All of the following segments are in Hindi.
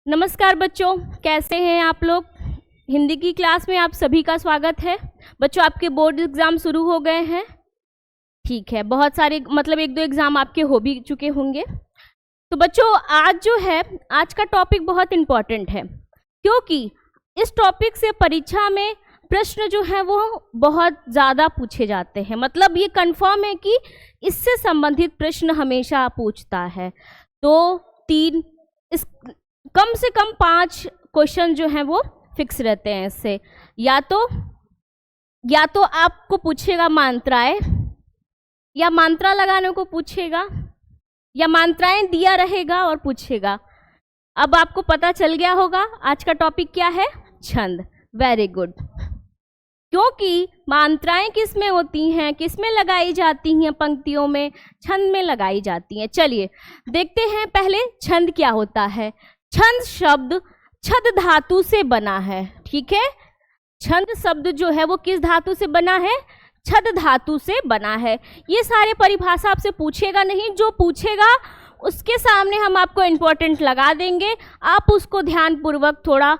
नमस्कार बच्चों, कैसे हैं आप लोग। हिंदी की क्लास में आप सभी का स्वागत है। बच्चों, आपके बोर्ड एग्ज़ाम शुरू हो गए हैं। ठीक है, बहुत सारे मतलब एक दो एग्ज़ाम आपके हो भी चुके होंगे। तो बच्चों, आज का टॉपिक बहुत इम्पॉर्टेंट है, क्योंकि इस टॉपिक से परीक्षा में प्रश्न जो है वो बहुत ज़्यादा पूछे जाते हैं। मतलब ये कंफर्म है कि इससे संबंधित प्रश्न हमेशा पूछता है। 2, 3, इस कम से कम 5 क्वेश्चन जो हैं वो फिक्स रहते हैं इससे। या तो आपको पूछेगा मात्राएं, या मात्रा लगाने को पूछेगा, या मात्राएं दिया रहेगा और पूछेगा। अब आपको पता चल गया होगा आज का टॉपिक क्या है, छंद। Very good. क्योंकि मात्राएं किस में होती हैं, किस में लगाई जाती हैं, पंक्तियों में, छंद में लगाई जाती हैं। चलिए देखते हैं पहले छंद क्या होता है। छंद शब्द छद धातु से बना है। ठीक है, छंद शब्द जो है वो किस धातु से बना है, छद धातु से बना है। ये सारे परिभाषा आपसे पूछेगा नहीं, जो पूछेगा उसके सामने हम आपको इम्पोर्टेंट लगा देंगे। आप उसको ध्यानपूर्वक थोड़ा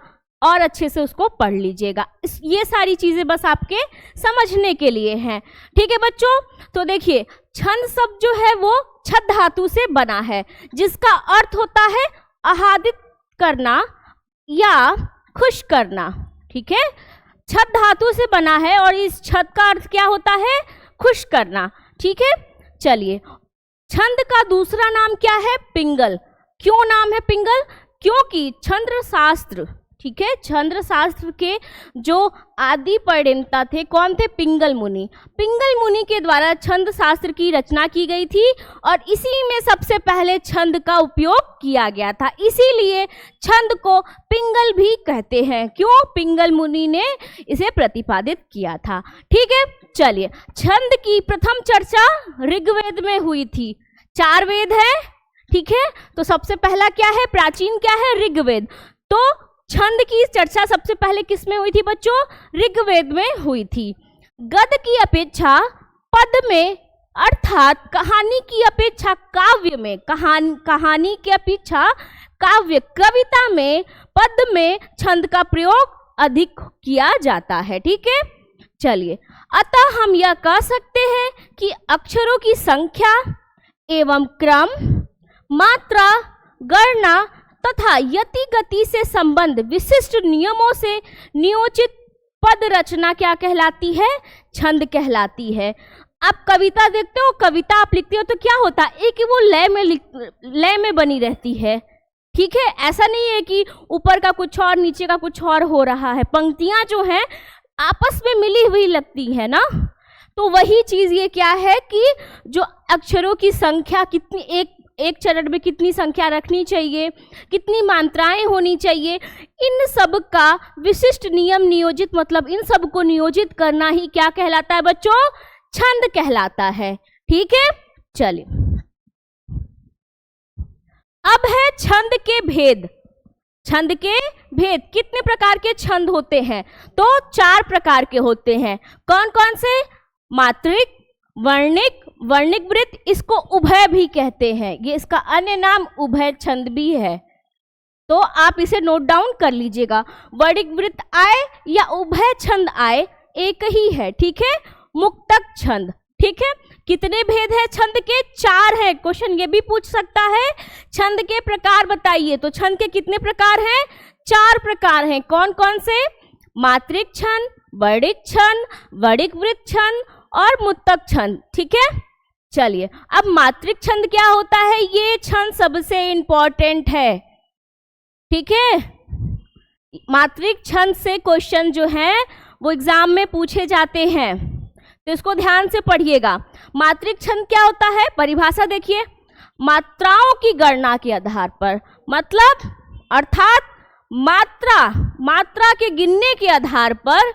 और अच्छे से उसको पढ़ लीजिएगा। ये सारी चीज़ें बस आपके समझने के लिए हैं। ठीक है बच्चों, तो देखिए छंद शब्द जो है वो छद धातु से बना है, जिसका अर्थ होता है आह्लादित करना या खुश करना। ठीक है, छद धातु से बना है और इस छद का अर्थ क्या होता है, खुश करना। ठीक है, चलिए छंद का दूसरा नाम क्या है, पिंगल। क्यों नाम है पिंगल, क्योंकि छंद शास्त्र, ठीक है, छंद शास्त्र के जो आदि प्रणेता थे कौन थे, पिंगल मुनि। पिंगल मुनि के द्वारा छंद शास्त्र की रचना की गई थी और इसी में सबसे पहले छंद का उपयोग किया गया था। इसीलिए छंद को पिंगल भी कहते हैं। क्यों, पिंगल मुनि ने इसे प्रतिपादित किया था। ठीक है, चलिए छंद की प्रथम चर्चा ऋग्वेद में हुई थी। 4 वेद है, ठीक है, तो सबसे पहला क्या है, प्राचीन क्या है, ऋग्वेद। तो छंद की चर्चा सबसे पहले किस में हुई थी बच्चों, ऋग्वेद में हुई थी। गद्य की अपेक्षा पद में, अर्थात कहानी की अपेक्षा काव्य में, कहानी की अपेक्षा काव्य कविता में, पद में छंद का प्रयोग अधिक किया जाता है। ठीक है, चलिए अतः हम यह कह सकते हैं कि अक्षरों की संख्या एवं क्रम, मात्रा, गणना तथा यति गति से संबंध विशिष्ट नियमों से नियोजित पद रचना क्या कहलाती है, छंद कहलाती है। आप कविता देखते हो, कविता आप लिखते हो तो क्या होता है, एक वो लय में बनी रहती है। ठीक है, ऐसा नहीं है कि ऊपर का कुछ और नीचे का कुछ और हो रहा है। पंक्तियां जो हैं आपस में मिली हुई लगती है ना। तो वही चीज ये क्या है कि जो अक्षरों की संख्या कितनी, एक चरण में कितनी संख्या रखनी चाहिए, कितनी मात्राएं होनी चाहिए, इन सब का विशिष्ट नियम नियोजित, मतलब इन सब को नियोजित करना ही क्या कहलाता है बच्चों, छंद कहलाता है। ठीक है, चलिए अब है छंद के भेद। छंद के भेद, कितने प्रकार के छंद होते हैं, तो 4 प्रकार के होते हैं। कौन कौन से, मात्रिक, वर्णिक, वर्णिक वृत्त, इसको उभय भी कहते हैं। ये इसका अन्य नाम उभय छंद भी है, तो आप इसे नोट डाउन कर लीजिएगा। वर्णिक वृत्त आए या उभय छंद आए, एक ही है। ठीक है, मुक्तक छंद। ठीक है, कितने भेद है छंद के, 4 है। क्वेश्चन ये भी पूछ सकता है, छंद के प्रकार बताइए। तो छंद के कितने प्रकार हैं, 4 प्रकार हैं। कौन कौन से, मात्रिक छंद, वर्णिक छंद, वर्णिक वृत्त छंद और मुक्तक छंद। ठीक है, चलिए अब मात्रिक छंद क्या होता है, ये छंद सबसे इंपॉर्टेंट है। ठीक है, मात्रिक छंद से क्वेश्चन जो है वो एग्जाम में पूछे जाते हैं, तो इसको ध्यान से पढ़िएगा। मात्रिक छंद क्या होता है, परिभाषा देखिए, मात्राओं की गणना के आधार पर, मतलब अर्थात मात्रा के गिनने के आधार पर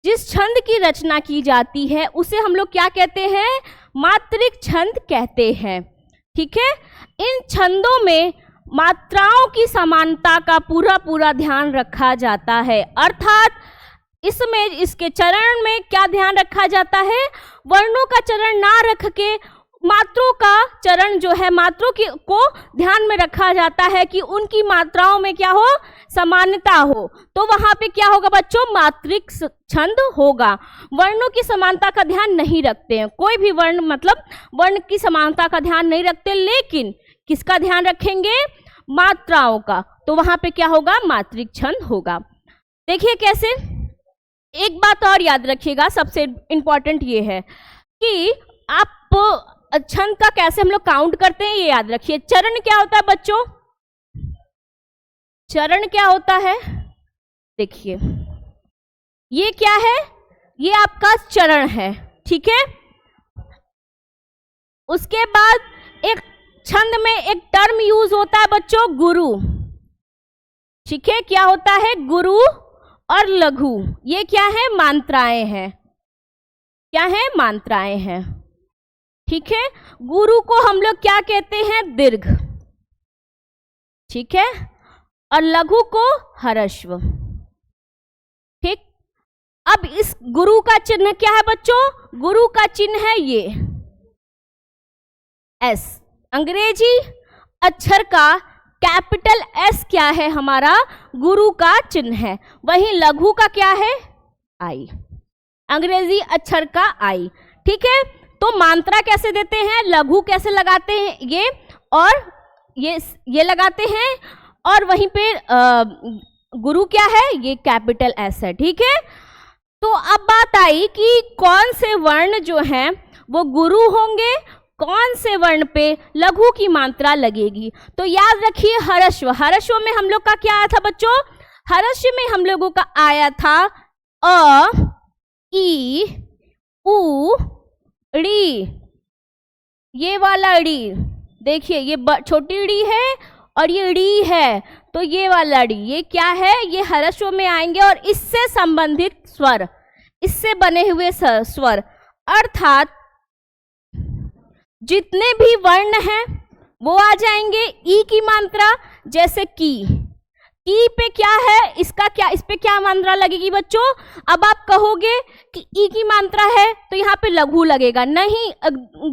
जिस छंद की रचना की जाती है उसे हम लोग क्या कहते हैं, मात्रिक छंद कहते हैं। ठीक है, इन छंदों में मात्राओं की समानता का पूरा ध्यान रखा जाता है। अर्थात इसमें, इसके चरण में क्या ध्यान रखा जाता है, वर्णों का चरण ना रख के मात्रों का चरण जो है, मात्रों की को ध्यान में रखा जाता है कि उनकी मात्राओं में क्या हो, समानता हो, तो वहां पे क्या होगा बच्चों, मात्रिक छंद होगा। वर्णों की समानता का ध्यान नहीं रखते हैं, कोई भी वर्ण मतलब वर्ण की समानता का ध्यान नहीं रखते, लेकिन किसका ध्यान रखेंगे, मात्राओं का, तो वहां पे क्या होगा, मात्रिक छंद होगा। देखिए कैसे, एक बात और याद रखिएगा, सबसे इंपॉर्टेंट ये है कि आप छंद का कैसे हम लोग काउंट करते हैं, ये याद रखिए। चरण क्या होता है बच्चों, चरण क्या होता है, देखिए ये क्या है, ये आपका चरण है, ठीक है। उसके बाद एक छंद में एक टर्म यूज होता है बच्चों, गुरु, ठीक है। क्या होता है, गुरु और लघु, ये क्या है, मात्राएं हैं, क्या है, मात्राएं हैं, ठीक है। गुरु को हम लोग क्या कहते हैं, दीर्घ, ठीक है, और लघु को ह्रस्व, ठीक। अब इस गुरु का चिन्ह क्या है बच्चों, गुरु का चिन्ह है ये एस, अंग्रेजी अक्षर का कैपिटल एस क्या है, हमारा गुरु का चिन्ह है। वहीं लघु का क्या है, आई, अंग्रेजी अक्षर का आई, ठीक है। तो मात्रा कैसे देते हैं, लघु कैसे लगाते हैं, ये और ये लगाते हैं, और वहीं पे गुरु क्या है, ये कैपिटल एस है, ठीक है। तो अब बात आई कि कौन से वर्ण जो हैं वो गुरु होंगे, कौन से वर्ण पे लघु की मात्रा लगेगी। तो याद रखिए ह्रस्व, ह्रस्व में हम लोग का क्या आया था बच्चों, ह्रस्व में हम लोगों का आया था अ, ई, उ, ड़ी, ये वाला ड़ी, देखिए ये छोटी ड़ी है और ये ड़ी है, तो ये वाला ड़ी, ये क्या है, ये ह्रस्व में आएंगे और इससे संबंधित स्वर, इससे बने हुए स्वर, अर्थात जितने भी वर्ण हैं वो आ जाएंगे। ई की मात्रा, जैसे की पे क्या है, इसका क्या, इस पे क्या मात्रा लगेगी बच्चों। अब आप कहोगे कि ई की मात्रा है तो यहाँ पे लघु लगेगा, नहीं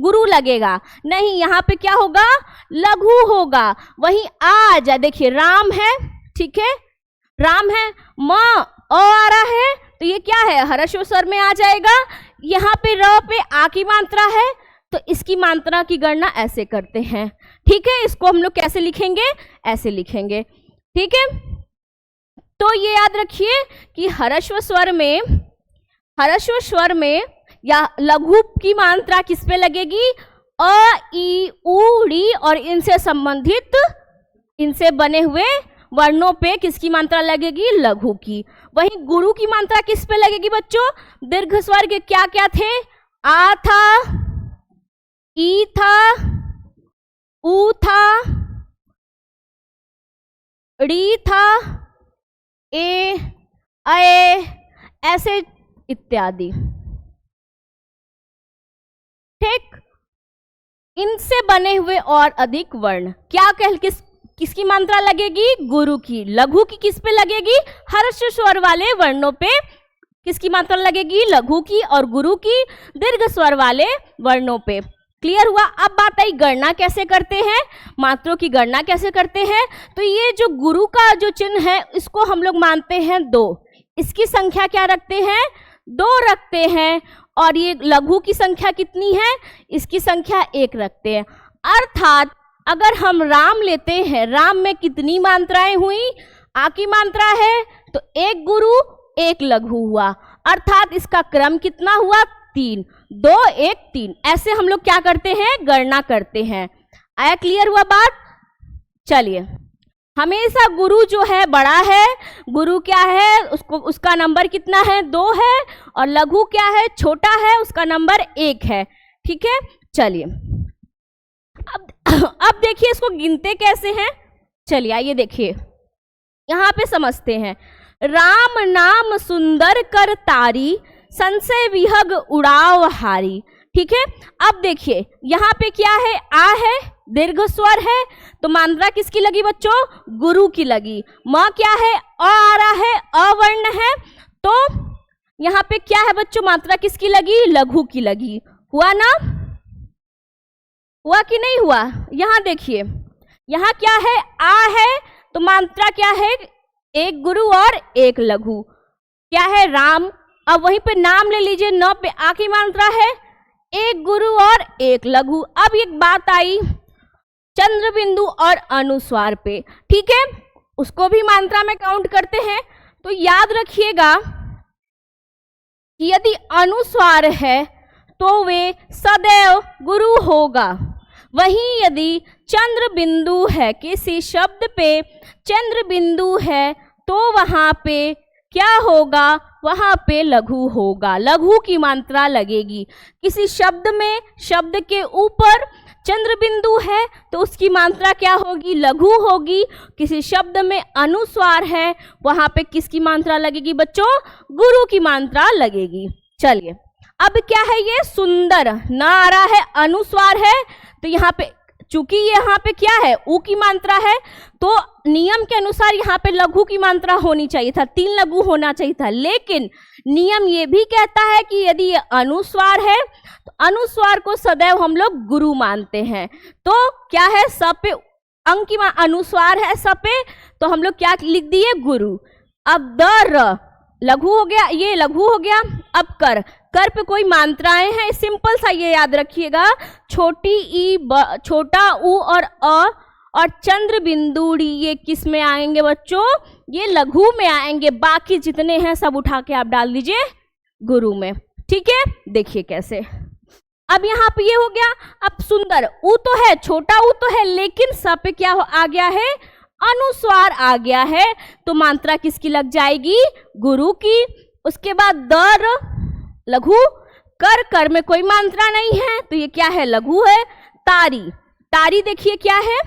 गुरु लगेगा, नहीं, यहाँ पे क्या होगा, लघु होगा। वहीं आज देखिए राम है, ठीक है, राम है, म आ रहा है तो ये क्या है, ह्रस्व स्वर में आ जाएगा। यहाँ पे र पे आ की मात्रा है तो इसकी मात्रा की गणना ऐसे करते हैं, ठीक है। इसको हम लोग कैसे लिखेंगे, ऐसे लिखेंगे, ठीक है। तो ये याद रखिए कि ह्रस्व स्वर में या लघु की मात्रा किस पे लगेगी, अ, ई, उ, ड़ी और इनसे संबंधित, इनसे बने हुए वर्णों पे किसकी मात्रा लगेगी, लघु की। वहीं गुरु की मात्रा किस पे लगेगी बच्चों, दीर्घ स्वर के क्या क्या थे, आ था, ई था, उ था, ड़ी था, ए, ऐसे इत्यादि, ठीक। इनसे बने हुए और अधिक वर्ण क्या किसकी मात्रा लगेगी, गुरु की। लघु की किस पे लगेगी, ह्रस्व स्वर वाले वर्णों पे किसकी मात्रा लगेगी, लघु की, और गुरु की दीर्घ स्वर वाले वर्णों पे। क्लियर हुआ। अब बात आई गणना कैसे करते हैं, मात्रों की गणना कैसे करते हैं। तो ये जो गुरु का जो चिन्ह है इसको हम लोग मानते हैं 2, इसकी संख्या क्या रखते हैं, 2 रखते हैं, और ये लघु की संख्या कितनी है, इसकी संख्या 1 रखते हैं। अर्थात अगर हम राम लेते हैं, राम में कितनी मात्राएं हुई, आ की मात्रा है तो 1 गुरु 1 लघु हुआ, अर्थात इसका क्रम कितना हुआ, 3, 2, 1, 3। ऐसे हम लोग क्या करते हैं, गणना करते हैं। आया क्लियर हुआ बात। चलिए, हमेशा गुरु जो है बड़ा है, गुरु क्या है, उसका नंबर कितना है, 2 है, और लघु क्या है, छोटा है, उसका नंबर 1 है, ठीक है। चलिए अब देखिए इसको गिनते कैसे हैं। चलिए आइए देखिए, यहाँ पे समझते हैं। राम नाम सुंदर कर तारी, संशय विहग उड़ाव हारी, ठीक है। अब देखिए यहाँ पे क्या है, आ है, दीर्घ स्वर है, तो मात्रा किसकी लगी बच्चों, गुरु की लगी। म क्या है, आ रहा है, अवर्ण है, तो यहाँ पे क्या है बच्चों, मात्रा किसकी लगी, लघु की लगी। हुआ ना। हुआ कि नहीं हुआ? यहाँ देखिए, यहाँ क्या है? आ है, तो मात्रा क्या है? एक गुरु और एक लघु। क्या है? राम। अब वहीं पे नाम ले लीजिए, न पे आ की मात्रा है, एक गुरु और एक लघु। अब एक बात आई चंद्र बिंदु और अनुस्वार पे, ठीक है, उसको भी मात्रा में काउंट करते हैं। तो याद रखिएगा कि यदि अनुस्वार है तो वे सदैव गुरु होगा। वहीं यदि चंद्र बिंदु है, किसी शब्द पे चंद्र बिंदु है, तो वहां पे क्या होगा? वहां पे लघु होगा, लघु की मात्रा लगेगी। किसी शब्द में, शब्द के ऊपर चंद्र बिंदु है तो उसकी मात्रा क्या होगी? लघु होगी। किसी शब्द में अनुस्वार है, वहां पे किसकी मात्रा लगेगी बच्चों? गुरु की मात्रा लगेगी। चलिए, अब क्या है? ये सुंदर न आ रहा है, अनुस्वार है, तो यहाँ पे चूंकि यहाँ पे क्या है? ऊ की मात्रा है, तो नियम के अनुसार यहाँ पे लघु की मात्रा होनी चाहिए था, 3 लघु होना चाहिए था। लेकिन नियम ये भी कहता है कि यदि ये अनुस्वार है तो अनुस्वार को सदैव हम लोग गुरु मानते हैं। तो क्या है? स पे अंक की अनुस्वार है, स पे, तो हम लोग क्या लिख दिए? गुरु। अब द र लघु हो गया, ये लघु हो गया। अब कर, कर पे कोई मात्राएं हैं, सिंपल सा ये याद रखिएगा, छोटी ई, छोटा ऊ और अ और चंद्र बिंदु डी, ये किस में आएंगे बच्चों? ये लघु में आएंगे। बाकी जितने हैं सब उठा के आप डाल दीजिए गुरु में, ठीक है। देखिए कैसे, अब यहाँ पे ये हो गया। अब सुंदर, ऊ तो है, छोटा ऊ तो है, लेकिन स पे क्या आ गया है? अनुस्वार आ गया है, तो मात्रा किसकी लग जाएगी? गुरु की। उसके बाद दर लघु, कर, कर में कोई मात्रा नहीं है, तो ये क्या है? लघु है। तारी, तारी देखिए क्या है?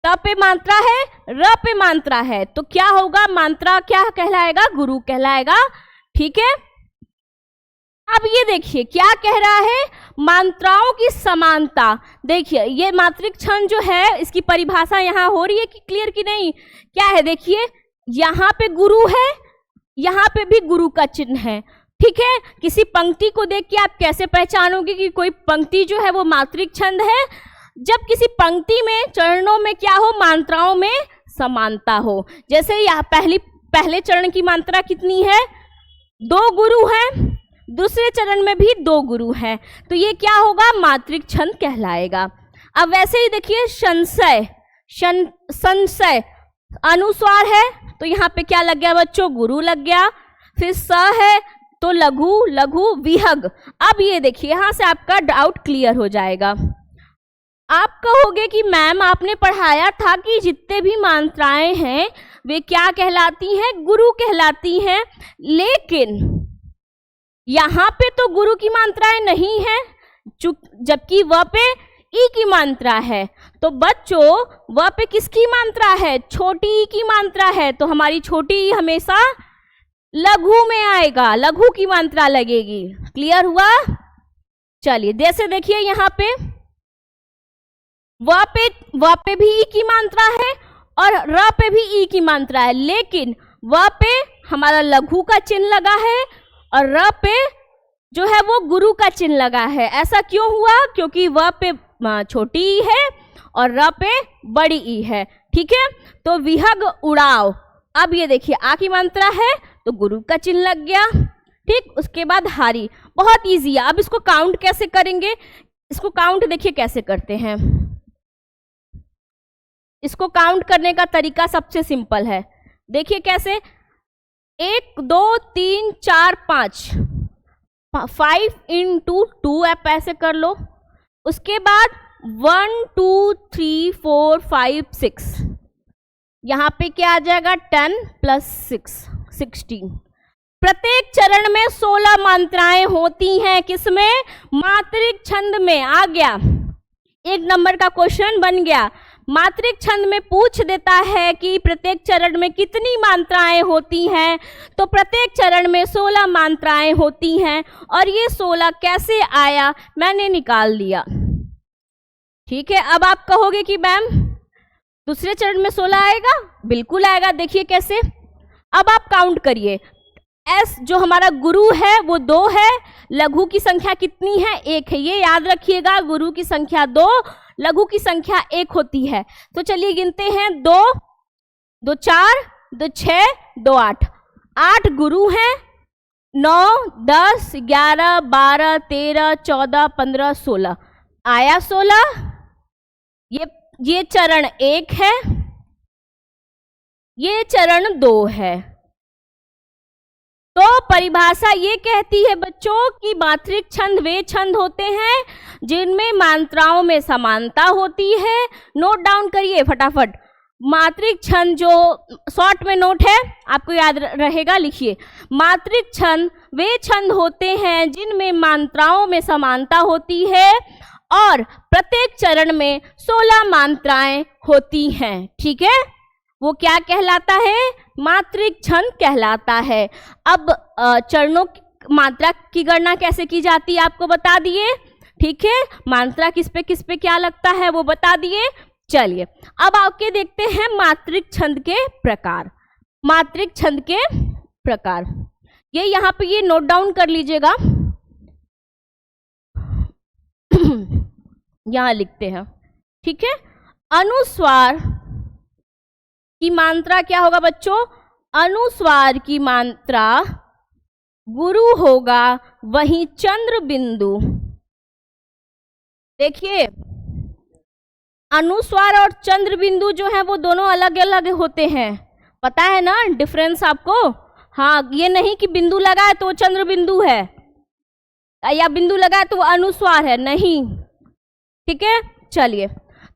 त पे मात्रा है, र पे मात्रा है, तो क्या होगा? मात्रा क्या कहलाएगा? गुरु कहलाएगा, ठीक है। अब ये देखिए क्या कह रहा है? मात्राओं की समानता। देखिए ये मात्रिक छंद जो है, इसकी परिभाषा यहाँ हो रही है कि क्लियर कि नहीं? क्या है? देखिए यहाँ पे गुरु है, यहाँ पे भी गुरु का चिन्ह है, ठीक है। किसी पंक्ति को देख के आप कैसे पहचानोगे कि कोई पंक्ति जो है वो मात्रिक छंद है? जब किसी पंक्ति में, चरणों में क्या हो? मात्राओं में समानता हो। जैसे यहाँ पहले चरण की मात्रा कितनी है? 2 गुरु हैं, दूसरे चरण में भी 2 गुरु हैं, तो ये क्या होगा? मात्रिक छंद कहलाएगा। अब वैसे ही देखिए संशय, संशय अनुस्वार है, तो यहाँ पे क्या लग गया बच्चों? गुरु लग गया। फिर स है तो लघु, लघु विहग। अब ये देखिए यहाँ से आपका डाउट क्लियर हो जाएगा। आप कहोगे कि मैम आपने पढ़ाया था कि जितने भी मात्राएं हैं वे क्या कहलाती हैं? गुरु कहलाती हैं, लेकिन यहाँ पे तो गुरु की मात्राएं नहीं है, जबकि वह पे ई की मात्रा है। तो बच्चों वह पे किसकी मात्रा है? छोटी ई की मात्रा है, तो हमारी छोटी ई हमेशा लघु में आएगा, लघु की मात्रा लगेगी। क्लियर हुआ? चलिए जैसे देखिए यहाँ पे वह पे भी ई की मात्रा है और र पे भी ई की मात्रा है, लेकिन वह पे हमारा लघु का चिन्ह लगा है और र पे जो है वो गुरु का चिन्ह लगा है। ऐसा क्यों हुआ? क्योंकि वह पे छोटी ई है और र पे बड़ी ई है, ठीक है। तो विहग उड़ाव, अब ये देखिए आ की मात्रा है तो गुरु का चिन्ह लग गया, ठीक। उसके बाद हारी, बहुत इजी है। अब इसको काउंट कैसे करेंगे? इसको काउंट देखिए कैसे करते हैं। इसको काउंट करने का तरीका सबसे सिंपल है, देखिए कैसे। 1 2 3 4 5, 5 into 2 आप ऐसे कर लो। उसके बाद 1 2 3 4 5 6, यहाँ पे क्या आ जाएगा? 10 + 6 16। प्रत्येक चरण में 16 मात्राएं होती हैं, किसमें? मात्रिक छंद में। आ गया, 1 नंबर का क्वेश्चन बन गया। मात्रिक छंद में पूछ देता है कि प्रत्येक चरण में कितनी मात्राएं होती हैं, तो प्रत्येक चरण में 16 मात्राएं होती हैं। और ये 16 कैसे आया? मैंने निकाल दिया, ठीक है। अब आप कहोगे कि मैम दूसरे चरण में 16 आएगा? बिल्कुल आएगा, देखिए कैसे। अब आप काउंट करिए, एस जो हमारा गुरु है वो 2 है, लघु की संख्या कितनी है? 1 है। ये याद रखिएगा, गुरु की संख्या 2, लघु की संख्या 1 होती है। तो चलिए गिनते हैं, 2 2 4 2 6 2 8, 8 गुरु हैं, 9 10 11 12 13 14 15 16, आया 16। ये चरण 1 है, ये चरण 2 है। तो परिभाषा ये कहती है बच्चों कि मात्रिक छंद वे छंद होते हैं जिनमें मात्राओं में समानता होती है। नोट डाउन करिए फटाफट, मात्रिक छंद जो शॉर्ट में नोट है आपको याद रहेगा, लिखिए। मात्रिक छंद वे छंद होते हैं जिनमें मात्राओं में समानता होती है और प्रत्येक चरण में 16 मात्राएं होती हैं। ठीक है, वो क्या कहलाता है? मात्रिक छंद कहलाता है। अब चरणों की मात्रा की गणना कैसे की जाती है आपको बता दिए। ठीक है, मात्रा किस पे क्या लगता है वो बता दिए। चलिए अब आके देखते हैं मात्रिक छंद के प्रकार। मात्रिक छंद के प्रकार ये यहाँ पे ये नोट डाउन कर लीजिएगा, यहाँ लिखते हैं। ठीक है, अनुस्वार की मात्रा क्या होगा बच्चों? अनुस्वार की मात्रा गुरु होगा, वहीं चंद्र बिंदु। देखिए अनुस्वार और चंद्र बिंदु जो है वो दोनों अलग अलग होते हैं, पता है ना डिफरेंस आपको? हाँ, ये नहीं कि बिंदु लगा है तो वो चंद्र बिंदु है या बिंदु लगा है तो वो अनुस्वार है, नहीं। ठीक है, चलिए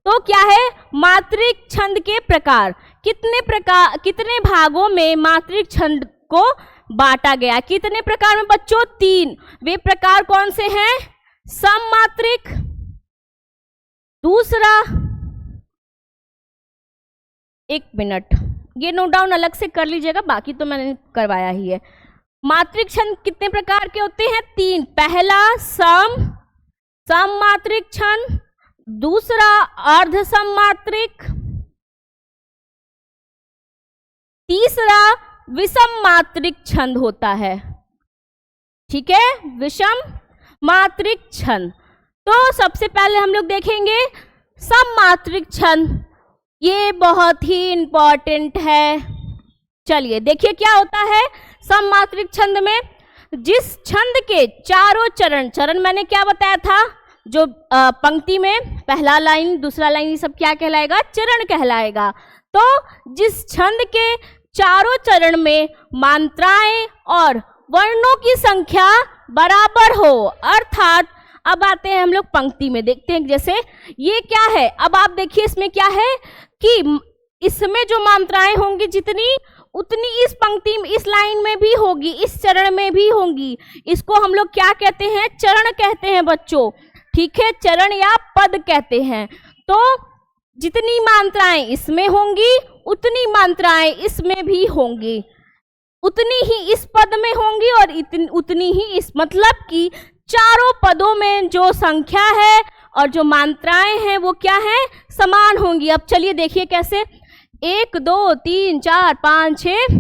तो क्या है मात्रिक छंद के प्रकार। कितने भागों में मात्रिक छंद को बांटा गया? कितने प्रकार में बच्चों? 3। वे प्रकार कौन से हैं? सममात्रिक, दूसरा, 1 मिनट ये नोट डाउन अलग से कर लीजिएगा, बाकी तो मैंने करवाया ही है। मात्रिक छंद कितने प्रकार के होते हैं? 3। पहला सममात्रिक छंद, दूसरा अर्ध सममात्रिक, तीसरा विषम मात्रिक छंद होता है। ठीक है, विषम मात्रिक छंद। तो सबसे पहले हम लोग देखेंगे सममात्रिक छंद, ये बहुत ही इंपॉर्टेंट है। चलिए देखिए क्या होता है सममात्रिक छंद में। जिस छंद के चारों चरण मैंने क्या बताया था, जो पंक्ति में पहला लाइन दूसरा लाइन ये सब क्या कहलाएगा? चरण कहलाएगा। तो जिस छंद के चारों चरण में मात्राएं और वर्णों की संख्या बराबर हो, अर्थात अब आते हैं हम लोग पंक्ति में, देखते हैं जैसे ये क्या है। अब आप देखिए इसमें क्या है कि इसमें जो मात्राएं होंगी जितनी उतनी इस पंक्ति में, इस लाइन में भी होगी, इस चरण में भी होंगी। इसको हम लोग क्या कहते हैं? चरण कहते हैं बच्चों। ठीक है, चरण या पद कहते हैं। तो जितनी मात्राएं इसमें होंगी उतनी मात्राएं इसमें भी होंगी, उतनी ही इस पद में होंगी और उतनी ही इस, मतलब कि चारों पदों में जो संख्या है और जो मात्राएं हैं वो क्या है? समान होंगी। अब चलिए देखिए कैसे। 1 2 3 4 5 6,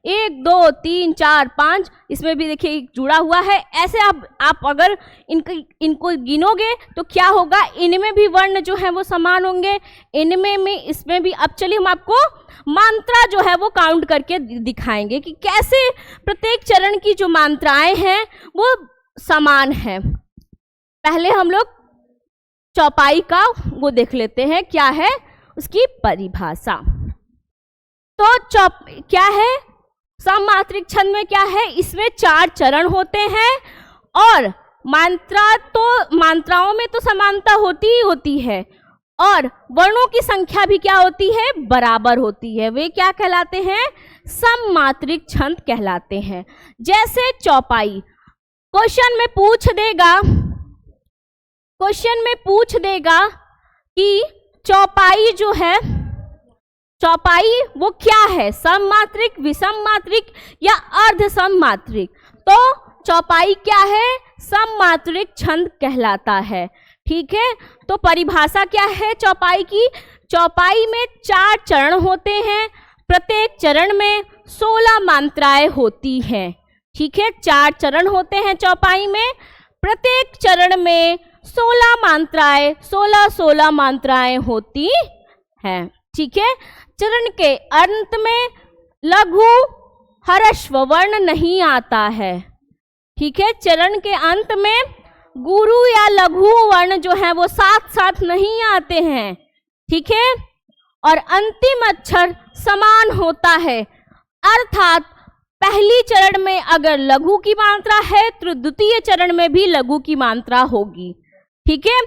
1 2 3 4 5, इसमें भी देखिए जुड़ा हुआ है। ऐसे आप अगर इनको गिनोगे तो क्या होगा? इनमें भी वर्ण जो है वो समान होंगे, इनमें में इसमें भी। अब चलिए हम आपको मात्रा जो है वो काउंट करके दिखाएंगे कि कैसे प्रत्येक चरण की जो मात्राएं हैं वो समान है। पहले हम लोग चौपाई का वो देख लेते हैं, क्या है उसकी परिभाषा। तो क्या है सममात्रिक छंद में? क्या है, इसमें 4 चरण होते हैं और मात्राओं में तो समानता होती ही होती है और वर्णों की संख्या भी क्या होती है? बराबर होती है। वे क्या कहलाते हैं? सममात्रिक छंद कहलाते हैं। जैसे चौपाई, क्वेश्चन में पूछ देगा कि चौपाई जो है, चौपाई वो क्या है? सममात्रिक, विषम मात्रिक या अर्ध सममात्रिक? तो चौपाई क्या है? सममात्रिक छंद कहलाता है। ठीक है, तो परिभाषा क्या है चौपाई की? चौपाई में 4 चरण होते हैं, प्रत्येक चरण में 16 मात्राएं होती हैं। ठीक है, 4 चरण होते हैं चौपाई में। प्रत्येक चरण में 16 मात्राएं, 16 मात्राएं होती हैं। ठीक है, चरण के अंत में लघु ह्रस्व वर्ण नहीं आता है। ठीक है, चरण के अंत में गुरु या लघु वर्ण जो है वो साथ साथ नहीं आते हैं। ठीक है, और अंतिम अक्षर समान होता है, अर्थात पहली चरण में अगर लघु की मात्रा है तो द्वितीय चरण में भी लघु की मात्रा होगी। ठीक है,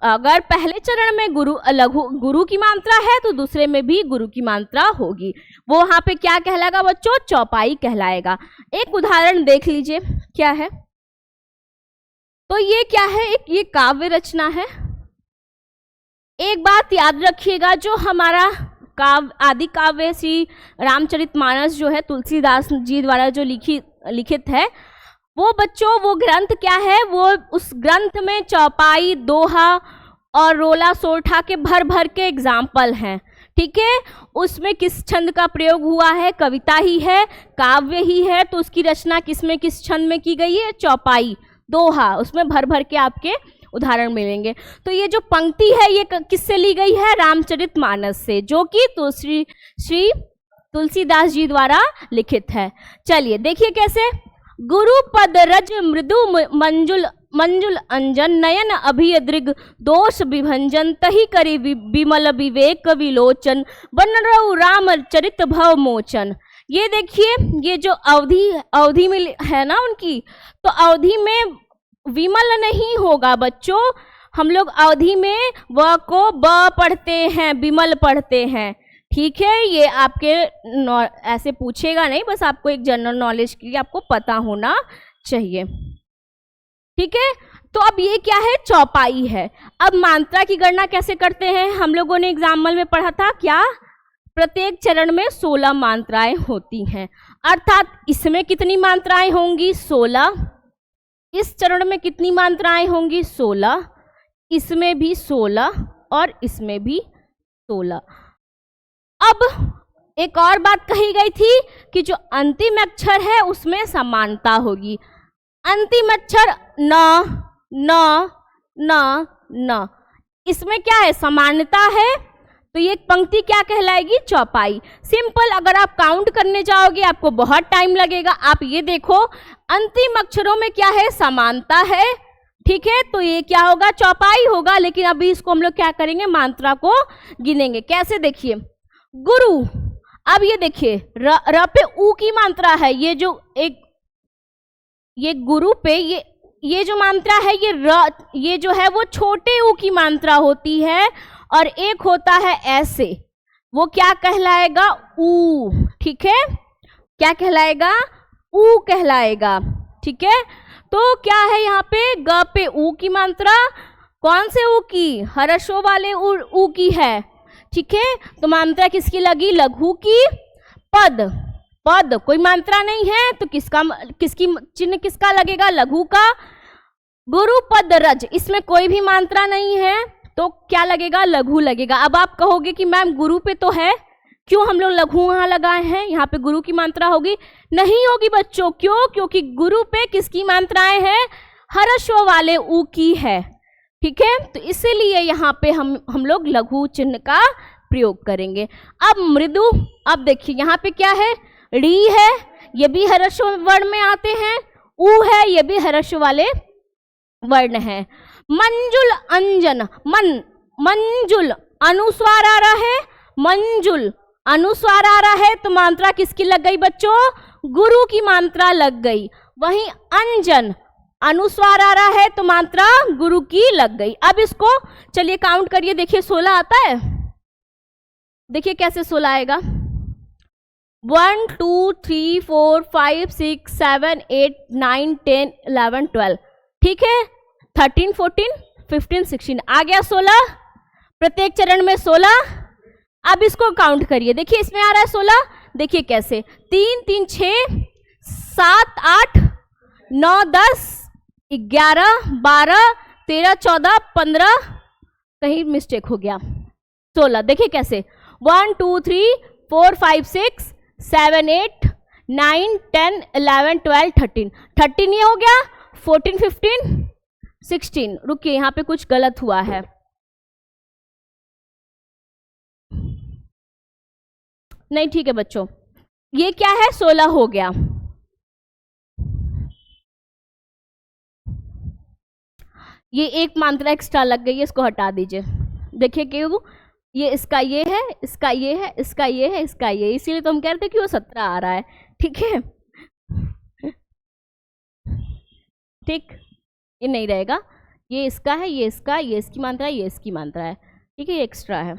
अगर पहले चरण में गुरु की मात्रा है तो दूसरे में भी गुरु की मात्रा होगी। वो वहां पे क्या कहलाएगा बच्चों? चौपाई कहलाएगा। एक उदाहरण देख लीजिए, क्या है? तो ये क्या है? ये काव्य रचना है। एक बात याद रखिएगा, जो हमारा आदि काव्य श्री रामचरितमानस जो है तुलसीदास जी द्वारा जो लिखित है, वो बच्चों वो ग्रंथ क्या है? वो उस ग्रंथ में चौपाई, दोहा और रोला सोरठा के भर के एग्जाम्पल हैं। ठीक है, उसमें किस छंद का प्रयोग हुआ है? कविता ही है, काव्य ही है, तो उसकी रचना किस छंद में की गई है? चौपाई, दोहा, उसमें भर के आपके उदाहरण मिलेंगे। तो ये जो पंक्ति है ये किससे ली गई है? रामचरितमानस से, जो कि श्री तुलसीदास जी द्वारा लिखित है। चलिए देखिए कैसे। गुरु पद रज मृदु मंजुल अंजन, नयन अभिय दृग दोष विभंजन, तही करी विमल विवेक विलोचन, बनरऊ राम चरित भव मोचन। ये देखिए, ये जो अवधि में है ना उनकी, तो अवधि में विमल नहीं होगा बच्चों। हम लोग अवधि में व को ब पढ़ते हैं, विमल पढ़ते हैं। ठीक है, ये आपके ऐसे पूछेगा नहीं, बस आपको एक जनरल नॉलेज के लिए आपको पता होना चाहिए। ठीक है, तो अब ये क्या है? चौपाई है। अब मात्रा की गणना कैसे करते हैं? हम लोगों ने एग्जाम्पल में पढ़ा था क्या? प्रत्येक चरण में 16 मात्राएं होती हैं, अर्थात इसमें कितनी मात्राएं होंगी? 16। इस चरण में कितनी मात्राएं होंगी? 16। इसमें भी 16 और इसमें भी 16। अब एक और बात कही गई थी कि जो अंतिम अक्षर है उसमें समानता होगी। अंतिम अक्षर न न न न, इसमें क्या है? समानता है। तो ये पंक्ति क्या कहलाएगी? चौपाई। सिंपल, अगर आप काउंट करने जाओगे आपको बहुत टाइम लगेगा। आप ये देखो, अंतिम अक्षरों में क्या है? समानता है। ठीक है, तो ये क्या होगा? चौपाई होगा। लेकिन अभी इसको हम लोग क्या करेंगे? मात्रा को गिनेंगे। कैसे? देखिए, गुरु, अब ये देखिए र पे ऊ की मात्रा है। ये जो ये गुरु पे ये जो मात्रा है ये जो है वो छोटे ऊ की मात्रा होती है, और एक होता है ऐसे, वो क्या कहलाएगा? ऊ। ठीक है, क्या कहलाएगा? ऊ कहलाएगा। ठीक है, तो क्या है यहाँ पे? ग पे ऊ की मात्रा, कौन से ऊ की? ह्रस्व वाले ऊ की है। ठीक है, तो मात्रा किसकी लगी? लघु की। पद कोई मात्रा नहीं है, तो किसकी चिन्ह किसका लगेगा? लघु का। गुरु पद रज, इसमें कोई भी मात्रा नहीं है, तो क्या लगेगा? लघु लगेगा। अब आप कहोगे कि मैम गुरु पे तो है, क्यों हम लोग लघु वहां लगाए हैं? यहाँ पे गुरु की मात्रा होगी? नहीं होगी बच्चों। क्यों? क्योंकि गुरु पे किसकी मात्राएं हैं? ह्रस्व वाले ऊ की है। ठीक है, तो इसीलिए यहाँ पे हम लोग लघु चिन्ह का प्रयोग करेंगे। अब मृदु, अब देखिए यहाँ पे क्या है? री है, ये भी ह्रस्व वर्ण में आते हैं। ऊ है, ये भी ह्रस्व वाले वर्ण है। मंजुल अंजन, मंजुल अनुस्वार आ रहा है, मंजुल अनुस्वार आ रहा है, तो मात्रा किसकी लग गई बच्चों? गुरु की मात्रा लग गई। वहीं अंजन अनुस्वार आ रहा है, तो मात्रा गुरु की लग गई। अब इसको चलिए काउंट करिए, देखिए 16 आता है। देखिए कैसे 16 आएगा। 1 2 3 4 5 6 7 8 9 10 11 12। ठीक है, 13 14 15 16 आ गया 16। प्रत्येक चरण में 16। अब इसको काउंट करिए, देखिए इसमें आ रहा है 16। देखिए कैसे, 3 3 6 7 8 9 10 11 12 13 14 15, कहीं मिस्टेक हो गया, 16। देखिए कैसे 1 2 3 4 5 6 7 8 9, 10, 11, 12, 13, 13 ये हो गया, 14, 15, 16। रुकिए, यहाँ पे कुछ गलत हुआ है। नहीं ठीक है बच्चों, ये क्या है, 16 हो गया। ये एक मात्रा एक्स्ट्रा लग गई है, इसको हटा दीजिए। देखिए क्यों, ये इसका ये है, इसका ये है, इसका ये है, इसका ये, इसीलिए तो हम कह रहे थे कि वो 17 आ रहा है। ठीक है, ठीक, ये नहीं रहेगा, ये इसका है, ये इसका, ये इसकी मात्रा है, ये इसकी मात्रा है। ठीक है, ये एक्स्ट्रा है।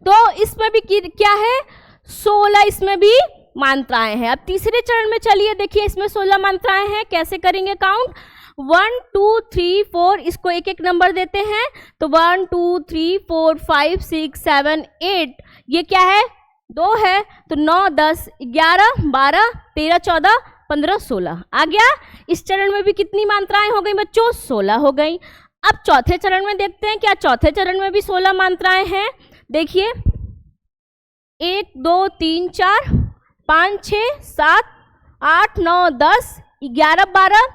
तो इसमें भी क्या है, 16 इसमें भी मात्राएं हैं। अब तीसरे चरण में चलिए, देखिए इसमें 16 मात्राएं हैं, कैसे करेंगे काउंट। 1, 2, 3, 4, इसको एक एक नंबर देते हैं, तो 1, 2, 3, 4, 5, 6, 7, 8, ये क्या है, 2 है, तो 9, 10, 11, 12, 13, 14, 15, 16 आ गया। इस चरण में भी कितनी मात्राएं हो गई बच्चों, 16 हो गई। अब चौथे चरण में देखते हैं, क्या चौथे चरण में भी 16 मात्राएं हैं। देखिए 1, 2, 3, 4, 5, 6, 7, 8, 9, 10, 11, 12,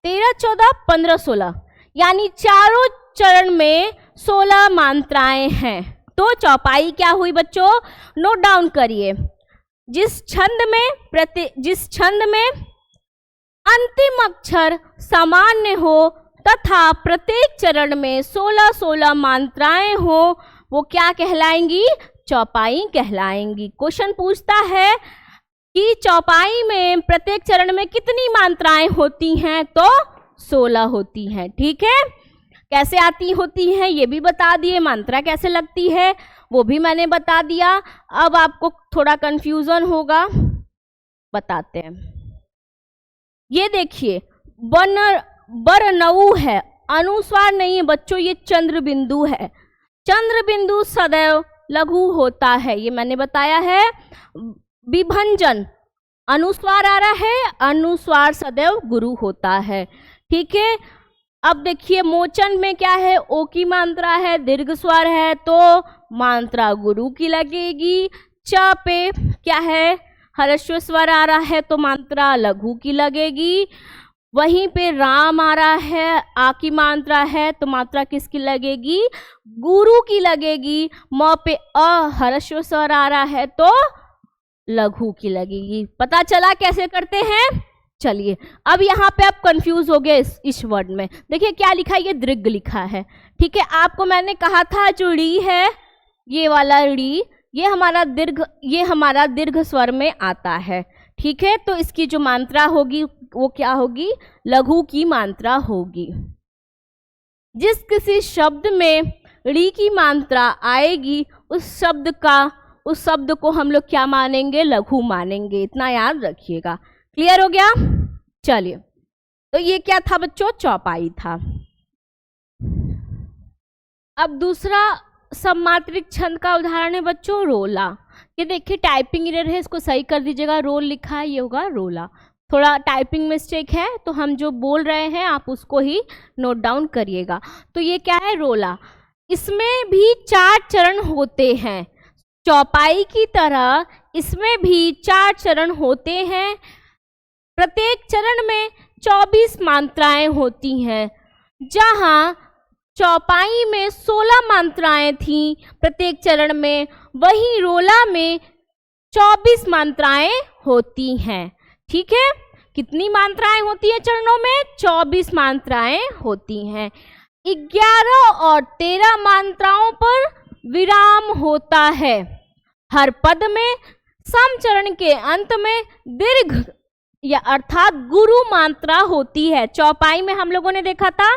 13, 14, 15, 16, यानी चारों चरण में 16 मात्राएं हैं। तो चौपाई क्या हुई बच्चों, नोट डाउन करिए। जिस छंद में अंतिम अक्षर सामान्य हो तथा प्रत्येक चरण में 16 मात्राएं हो, वो क्या कहलाएंगी, चौपाई कहलाएंगी। क्वेश्चन पूछता है कि चौपाई में प्रत्येक चरण में कितनी मात्राएं होती हैं, तो 16 होती हैं। ठीक है, कैसे आती होती हैं ये भी बता दिए, मात्रा कैसे लगती है वो भी मैंने बता दिया। अब आपको थोड़ा कंफ्यूजन होगा, बताते हैं। ये देखिए बरनऊ है, अनुस्वार नहीं है बच्चों, ये चंद्र बिंदु है। चंद्र बिंदु सदैव लघु होता है, ये मैंने बताया है। विभंजन अनुस्वार आ रहा है, अनुस्वार सदैव गुरु होता है। ठीक है, अब देखिए मोचन में क्या है, ओ की मात्रा है, दीर्घ स्वर है, तो मात्रा गुरु की लगेगी। च पे क्या है, ह्रस्व स्वर आ रहा है, तो मात्रा लघु की लगेगी। वहीं पे राम आ रहा है, आ की मात्रा है, तो मात्रा किसकी लगेगी, गुरु की लगेगी। म पे अ ह्रस्व स्वर आ रहा है, तो लघु की लगेगी। पता चला कैसे करते हैं। चलिए अब यहाँ पे आप कंफ्यूज हो गए इस वर्ड में। देखिए क्या लिखा है, ये दीर्घ लिखा है। ठीक है, आपको मैंने कहा था जो री है, ये वाला री, ये हमारा दीर्घ स्वर में आता है। ठीक है, तो इसकी जो मात्रा होगी वो क्या होगी, लघु की मात्रा होगी। जिस किसी शब्द में री की मात्रा आएगी, उस शब्द को हम लोग क्या मानेंगे, लघु मानेंगे। इतना याद रखिएगा। क्लियर हो गया। चलिए, तो ये क्या था बच्चों, चौपाई था। अब दूसरा सममात्रिक छंद का उदाहरण है बच्चों, रोला। ये देखिए टाइपिंग एरर है, इसको सही कर दीजिएगा। रोल लिखा है, ये होगा रोला। थोड़ा टाइपिंग मिस्टेक है, तो हम जो बोल रहे हैं आप उसको ही नोट डाउन करिएगा। तो ये क्या है, रोला। इसमें भी 4 चरण होते हैं, चौपाई की तरह इसमें भी 4 चरण होते हैं। प्रत्येक चरण में 24 मात्राएं होती हैं। जहां चौपाई में 16 मात्राएं थीं प्रत्येक चरण में, वहीं रोला में 24 मात्राएं होती हैं। ठीक है, कितनी मात्राएं होती हैं चरणों में, 24 मात्राएं होती हैं। 11 और 13 मात्राओं पर विराम होता है। हर पद में सम चरण के अंत में दीर्घ या अर्थात गुरु मात्रा होती है। चौपाई में हम लोगों ने देखा था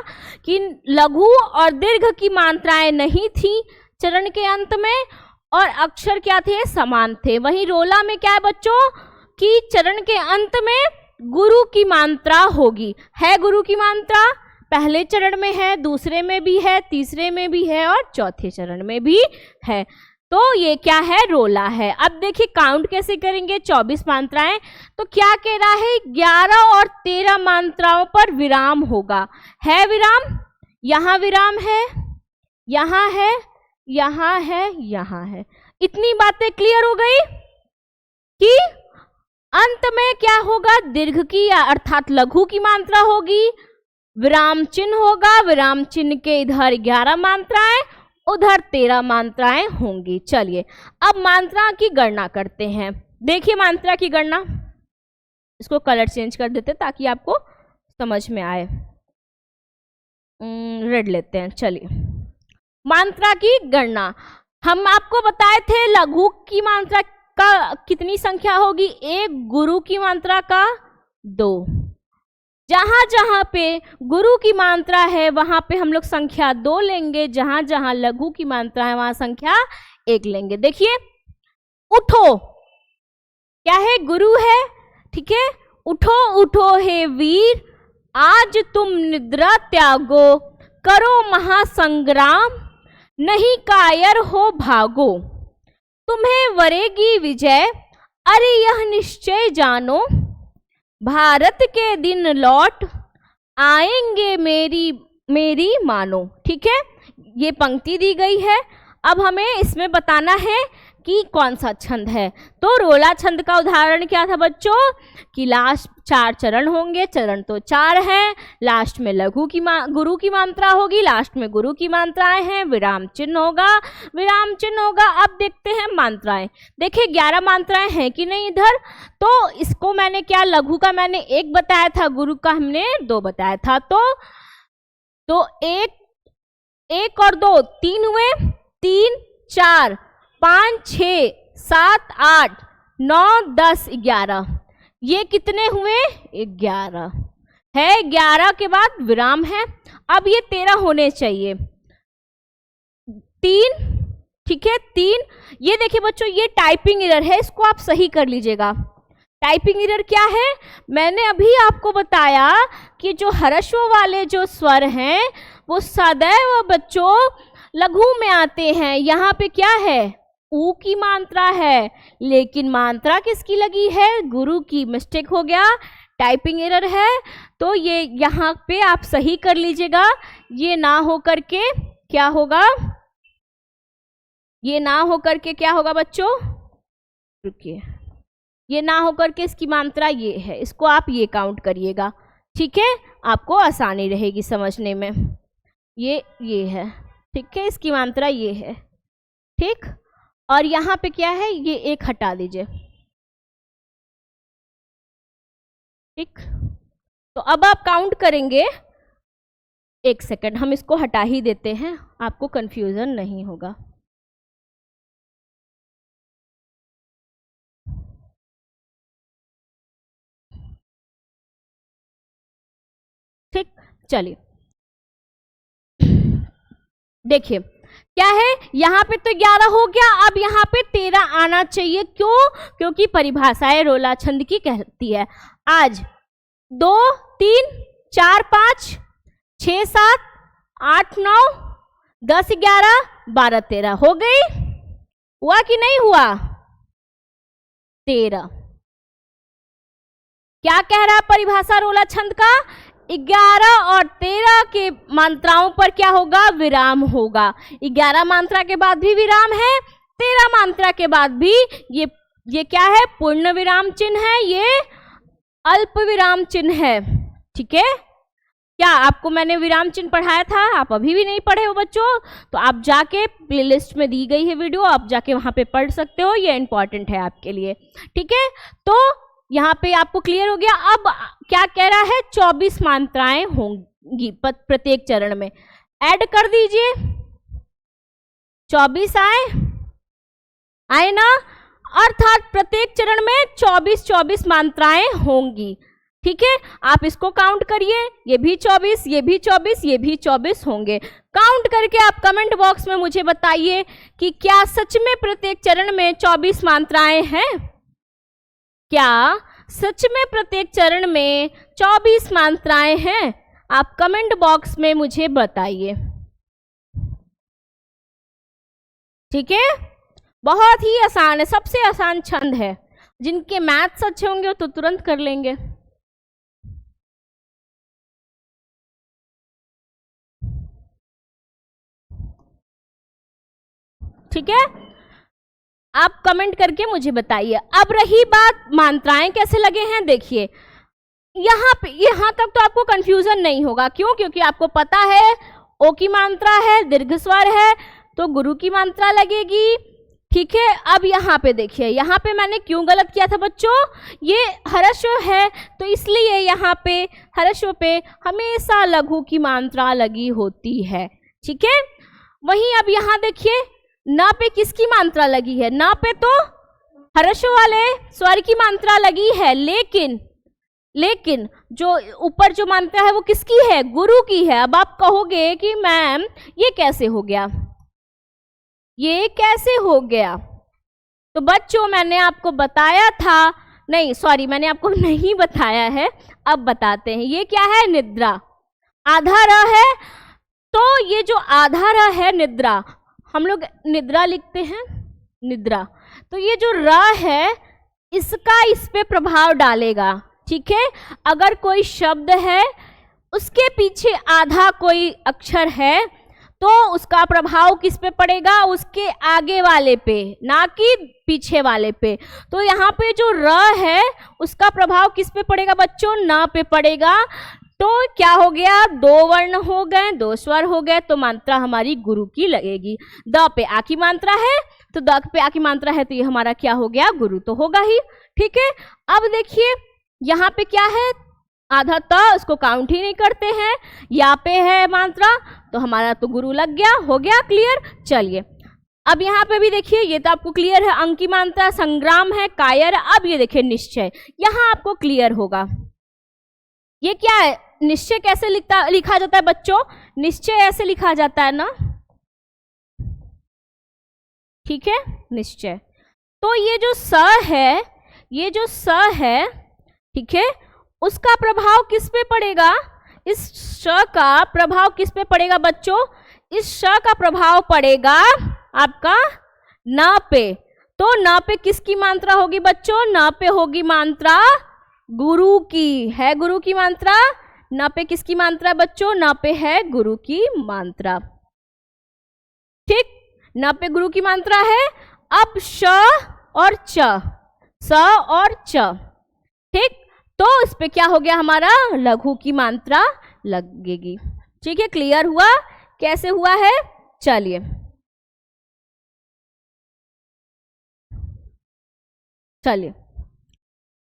कि लघु और दीर्घ की मात्राएं नहीं थी चरण के अंत में, और अक्षर क्या थे, समान थे। वहीं रोला में क्या है बच्चों, कि चरण के अंत में गुरु की मात्रा होगी। है गुरु की मात्रा, पहले चरण में है, दूसरे में भी है, तीसरे में भी है और चौथे चरण में भी है। तो ये क्या है, रोला है। अब देखिए काउंट कैसे करेंगे, 24 मात्राएं। तो क्या कह रहा है, 11 और 13 मात्राओं पर विराम होगा। है विराम, यहाँ विराम है, यहाँ है, यहाँ है, यहाँ है। इतनी बातें क्लियर हो गई। कि अंत में क्या होगा, दीर्घ की या अर्थात लघु की मात्रा होगी, विराम चिन्ह होगा, विराम चिन्ह के इधर 11 मात्राएं, उधर 13 मात्राएं होंगी। चलिए अब मात्रा की गणना करते हैं। देखिए मात्रा की गणना, इसको कलर चेंज कर देते ताकि आपको समझ में आए। रेड लेते हैं। चलिए मात्रा की गणना, हम आपको बताए थे लघु की मात्रा का कितनी संख्या होगी, 1, गुरु की मात्रा का 2। जहां जहां पे गुरु की मात्रा है वहां पे हम लोग संख्या 2 लेंगे, जहां जहां लघु की मात्रा है वहां संख्या 1 लेंगे। देखिए उठो क्या है, गुरु है, ठीक है। उठो उठो हे वीर, आज तुम निद्रा त्यागो, करो महासंग्राम, नहीं कायर हो भागो, तुम्हें वरेगी विजय, अरे यह निश्चय जानो, भारत के दिन लौट आएंगे मेरी मानो। ठीक है, ये पंक्ति दी गई है। अब हमें इसमें बताना है कि कौन सा छंद है। तो रोला छंद का उदाहरण क्या था बच्चों, कि लास्ट 4 चरण होंगे, चरण तो 4 हैं, लास्ट में लघु की गुरु की मात्रा होगी, लास्ट में गुरु की मात्राएं हैं, विराम चिन्ह होगा, विराम चिन्ह होगा। अब देखते हैं मात्राएं। देखिए 11 मात्राएं हैं कि नहीं इधर, तो इसको मैंने क्या, लघु का मैंने 1 बताया था, गुरु का हमने 2 बताया था। तो 1 और 2 3 हुए, 3 4 5 6 7 8 9 10 11, ये कितने हुए, 11 है। 11 के बाद विराम है। अब ये 13 होने चाहिए, 3, ठीक है 3। ये देखिए बच्चों, ये टाइपिंग एरर है, इसको आप सही कर लीजिएगा। टाइपिंग एरर क्या है, मैंने अभी आपको बताया कि जो ह्रस्व वाले जो स्वर हैं वो सदैव बच्चों लघु में आते हैं। यहाँ पे क्या है, ऊ की मात्रा है, लेकिन मात्रा किसकी लगी है, गुरु की। मिस्टेक हो गया, टाइपिंग एरर है, तो ये यहाँ पे आप सही कर लीजिएगा। ये ना हो करके क्या होगा, ये ना हो करके क्या होगा बच्चों, रुकिए, ये ना हो करके इसकी मात्रा ये है, इसको आप ये काउंट करिएगा। ठीक है, आपको आसानी रहेगी समझने में। ये है, ठीक है, इसकी मात्रा ये है, ठीक। और यहाँ पे क्या है, ये 1 हटा दीजिए, ठीक। तो अब आप काउंट करेंगे, 1 सेकंड हम इसको हटा ही देते हैं, आपको कंफ्यूजन नहीं होगा। ठीक, चलिए देखिए क्या है, यहाँ पे तो 11 हो गया, अब यहाँ पे 13 आना चाहिए। क्यों, क्योंकि परिभाषाएं रोला छंद की कहती है। आज 2 3 4 5 6 7 8 9 10 11 12 13 हो गई, हुआ कि नहीं हुआ, 13। क्या कह रहा है परिभाषा रोला छंद का, 11 और 13 के मात्राओं पर क्या होगा, विराम होगा। 11 मात्रा के बाद भी विराम है, 13 मात्रा के बाद भी ये क्या है, पूर्ण विराम चिन्ह है, ये अल्प विराम चिन्ह है। ठीक है, क्या आपको मैंने विराम चिन्ह पढ़ाया था, आप अभी भी नहीं पढ़े हो बच्चों, तो आप जाके प्लेलिस्ट में दी गई है वीडियो, आप जाके वहां पे पढ़ सकते हो, ये इंपॉर्टेंट है आपके लिए। ठीक है, तो यहाँ पे आपको क्लियर हो गया। अब क्या कह रहा है, 24 मात्राएं होंगी प्रत्येक चरण में, ऐड कर दीजिए, 24 आए ना, अर्थात प्रत्येक चरण में 24 मात्राएं होंगी। ठीक है, आप इसको काउंट करिए, ये भी 24, ये भी 24, ये भी 24 होंगे। काउंट करके आप कमेंट बॉक्स में मुझे बताइए कि क्या सच में प्रत्येक चरण में 24 मात्राएं हैं। क्या सच में प्रत्येक चरण में 24 मात्राएं हैं, आप कमेंट बॉक्स में मुझे बताइए। ठीक है, बहुत ही आसान है, सबसे आसान छंद है, जिनके मैथ्स अच्छे होंगे वो तो तुरंत कर लेंगे। ठीक है, आप कमेंट करके मुझे बताइए। अब रही बात मात्राएं कैसे लगे हैं, देखिए यहाँ तक तो आपको कंफ्यूजन नहीं होगा। क्यों? क्योंकि आपको पता है ओ की मात्रा है, दीर्घ स्वर है, तो गुरु की मात्रा लगेगी। ठीक है, अब यहाँ पे देखिए, यहाँ पे मैंने क्यों गलत किया था बच्चों, ये हर्षव है तो इसलिए यहाँ पे हर्षव पे हमेशा लघु की मात्रा लगी होती है। ठीक है, वहीं अब यहाँ देखिए न पे किसकी मात्रा लगी है, न पे तो हर्षव वाले स्वर की मात्रा लगी है, लेकिन जो ऊपर जो मात्रा है वो किसकी है, गुरु की है। अब आप कहोगे कि मैम ये कैसे हो गया, ये कैसे हो गया? तो बच्चों मैंने आपको बताया था, नहीं सॉरी मैंने आपको नहीं बताया है, अब बताते हैं। ये क्या है, निद्रा, आधा र है, तो ये जो आधा र है निद्रा, हम लोग निद्रा लिखते हैं, निद्रा, तो ये जो र है इसका इस पे प्रभाव डालेगा। ठीक है, अगर कोई शब्द है उसके पीछे आधा कोई अक्षर है तो उसका प्रभाव किस पे पड़ेगा, उसके आगे वाले पे, ना कि पीछे वाले पे। तो यहाँ पे जो र है उसका प्रभाव किस पे पड़ेगा बच्चों, न पे पड़ेगा। तो क्या हो गया, दो वर्ण हो गए, दो स्वर हो गए, तो मात्रा हमारी गुरु की लगेगी। द पे आ की मात्रा है तो द पे आ की मात्रा है तो ये हमारा क्या हो गया, गुरु तो होगा ही। ठीक है, अब देखिए यहाँ पे क्या है, आधा त, उसको काउंट ही नहीं करते हैं, या पे है मात्रा तो हमारा तो गुरु लग गया, हो गया क्लियर। चलिए अब यहाँ पे भी देखिए, ये तो आपको क्लियर है, अंक की मात्रा, संग्राम है, कायर। अब ये देखिए निश्चय, यहाँ आपको क्लियर होगा ये क्या है, निश्चय कैसे लिखा जाता है बच्चों, निश्चय ऐसे लिखा जाता है ना, ठीक है, निश्चय। तो ये जो स है, ये जो स है, ठीक है, उसका प्रभाव किस पे पड़ेगा, इस श का प्रभाव किस पे पड़ेगा बच्चों, इस श का प्रभाव पड़ेगा आपका न पे। तो न पे किसकी मात्रा होगी बच्चों, न पे होगी मात्रा गुरु की, है गुरु की मात्रा। न पे किसकी मात्रा बच्चों, न पे है गुरु की मात्रा। ठीक, न पे गुरु की मात्रा है। अब श और च, स और च, ठीक, तो इस पे क्या हो गया, हमारा लघु की मात्रा लगेगी। ठीक है, क्लियर हुआ, कैसे हुआ है, चलिए चलिए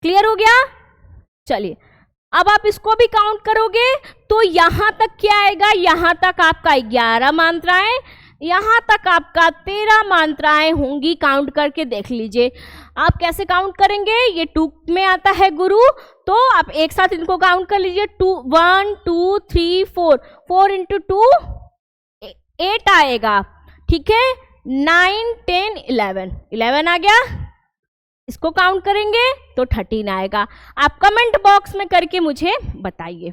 क्लियर हो गया। चलिए अब आप इसको भी काउंट करोगे तो यहां तक क्या आएगा, यहां तक आपका 11 मात्राएं, यहां तक आपका 13 मात्राएं होंगी। काउंट करके देख लीजिए आप कैसे काउंट करेंगे। ये 2 में आता है गुरु, तो आप एक साथ इनको काउंट कर लीजिए, 1 2 3 4, 4 इंटू 2 8 आएगा। ठीक है, 9 10 11 आ गया। इसको काउंट करेंगे तो 13 आएगा। आप कमेंट बॉक्स में करके मुझे बताइए,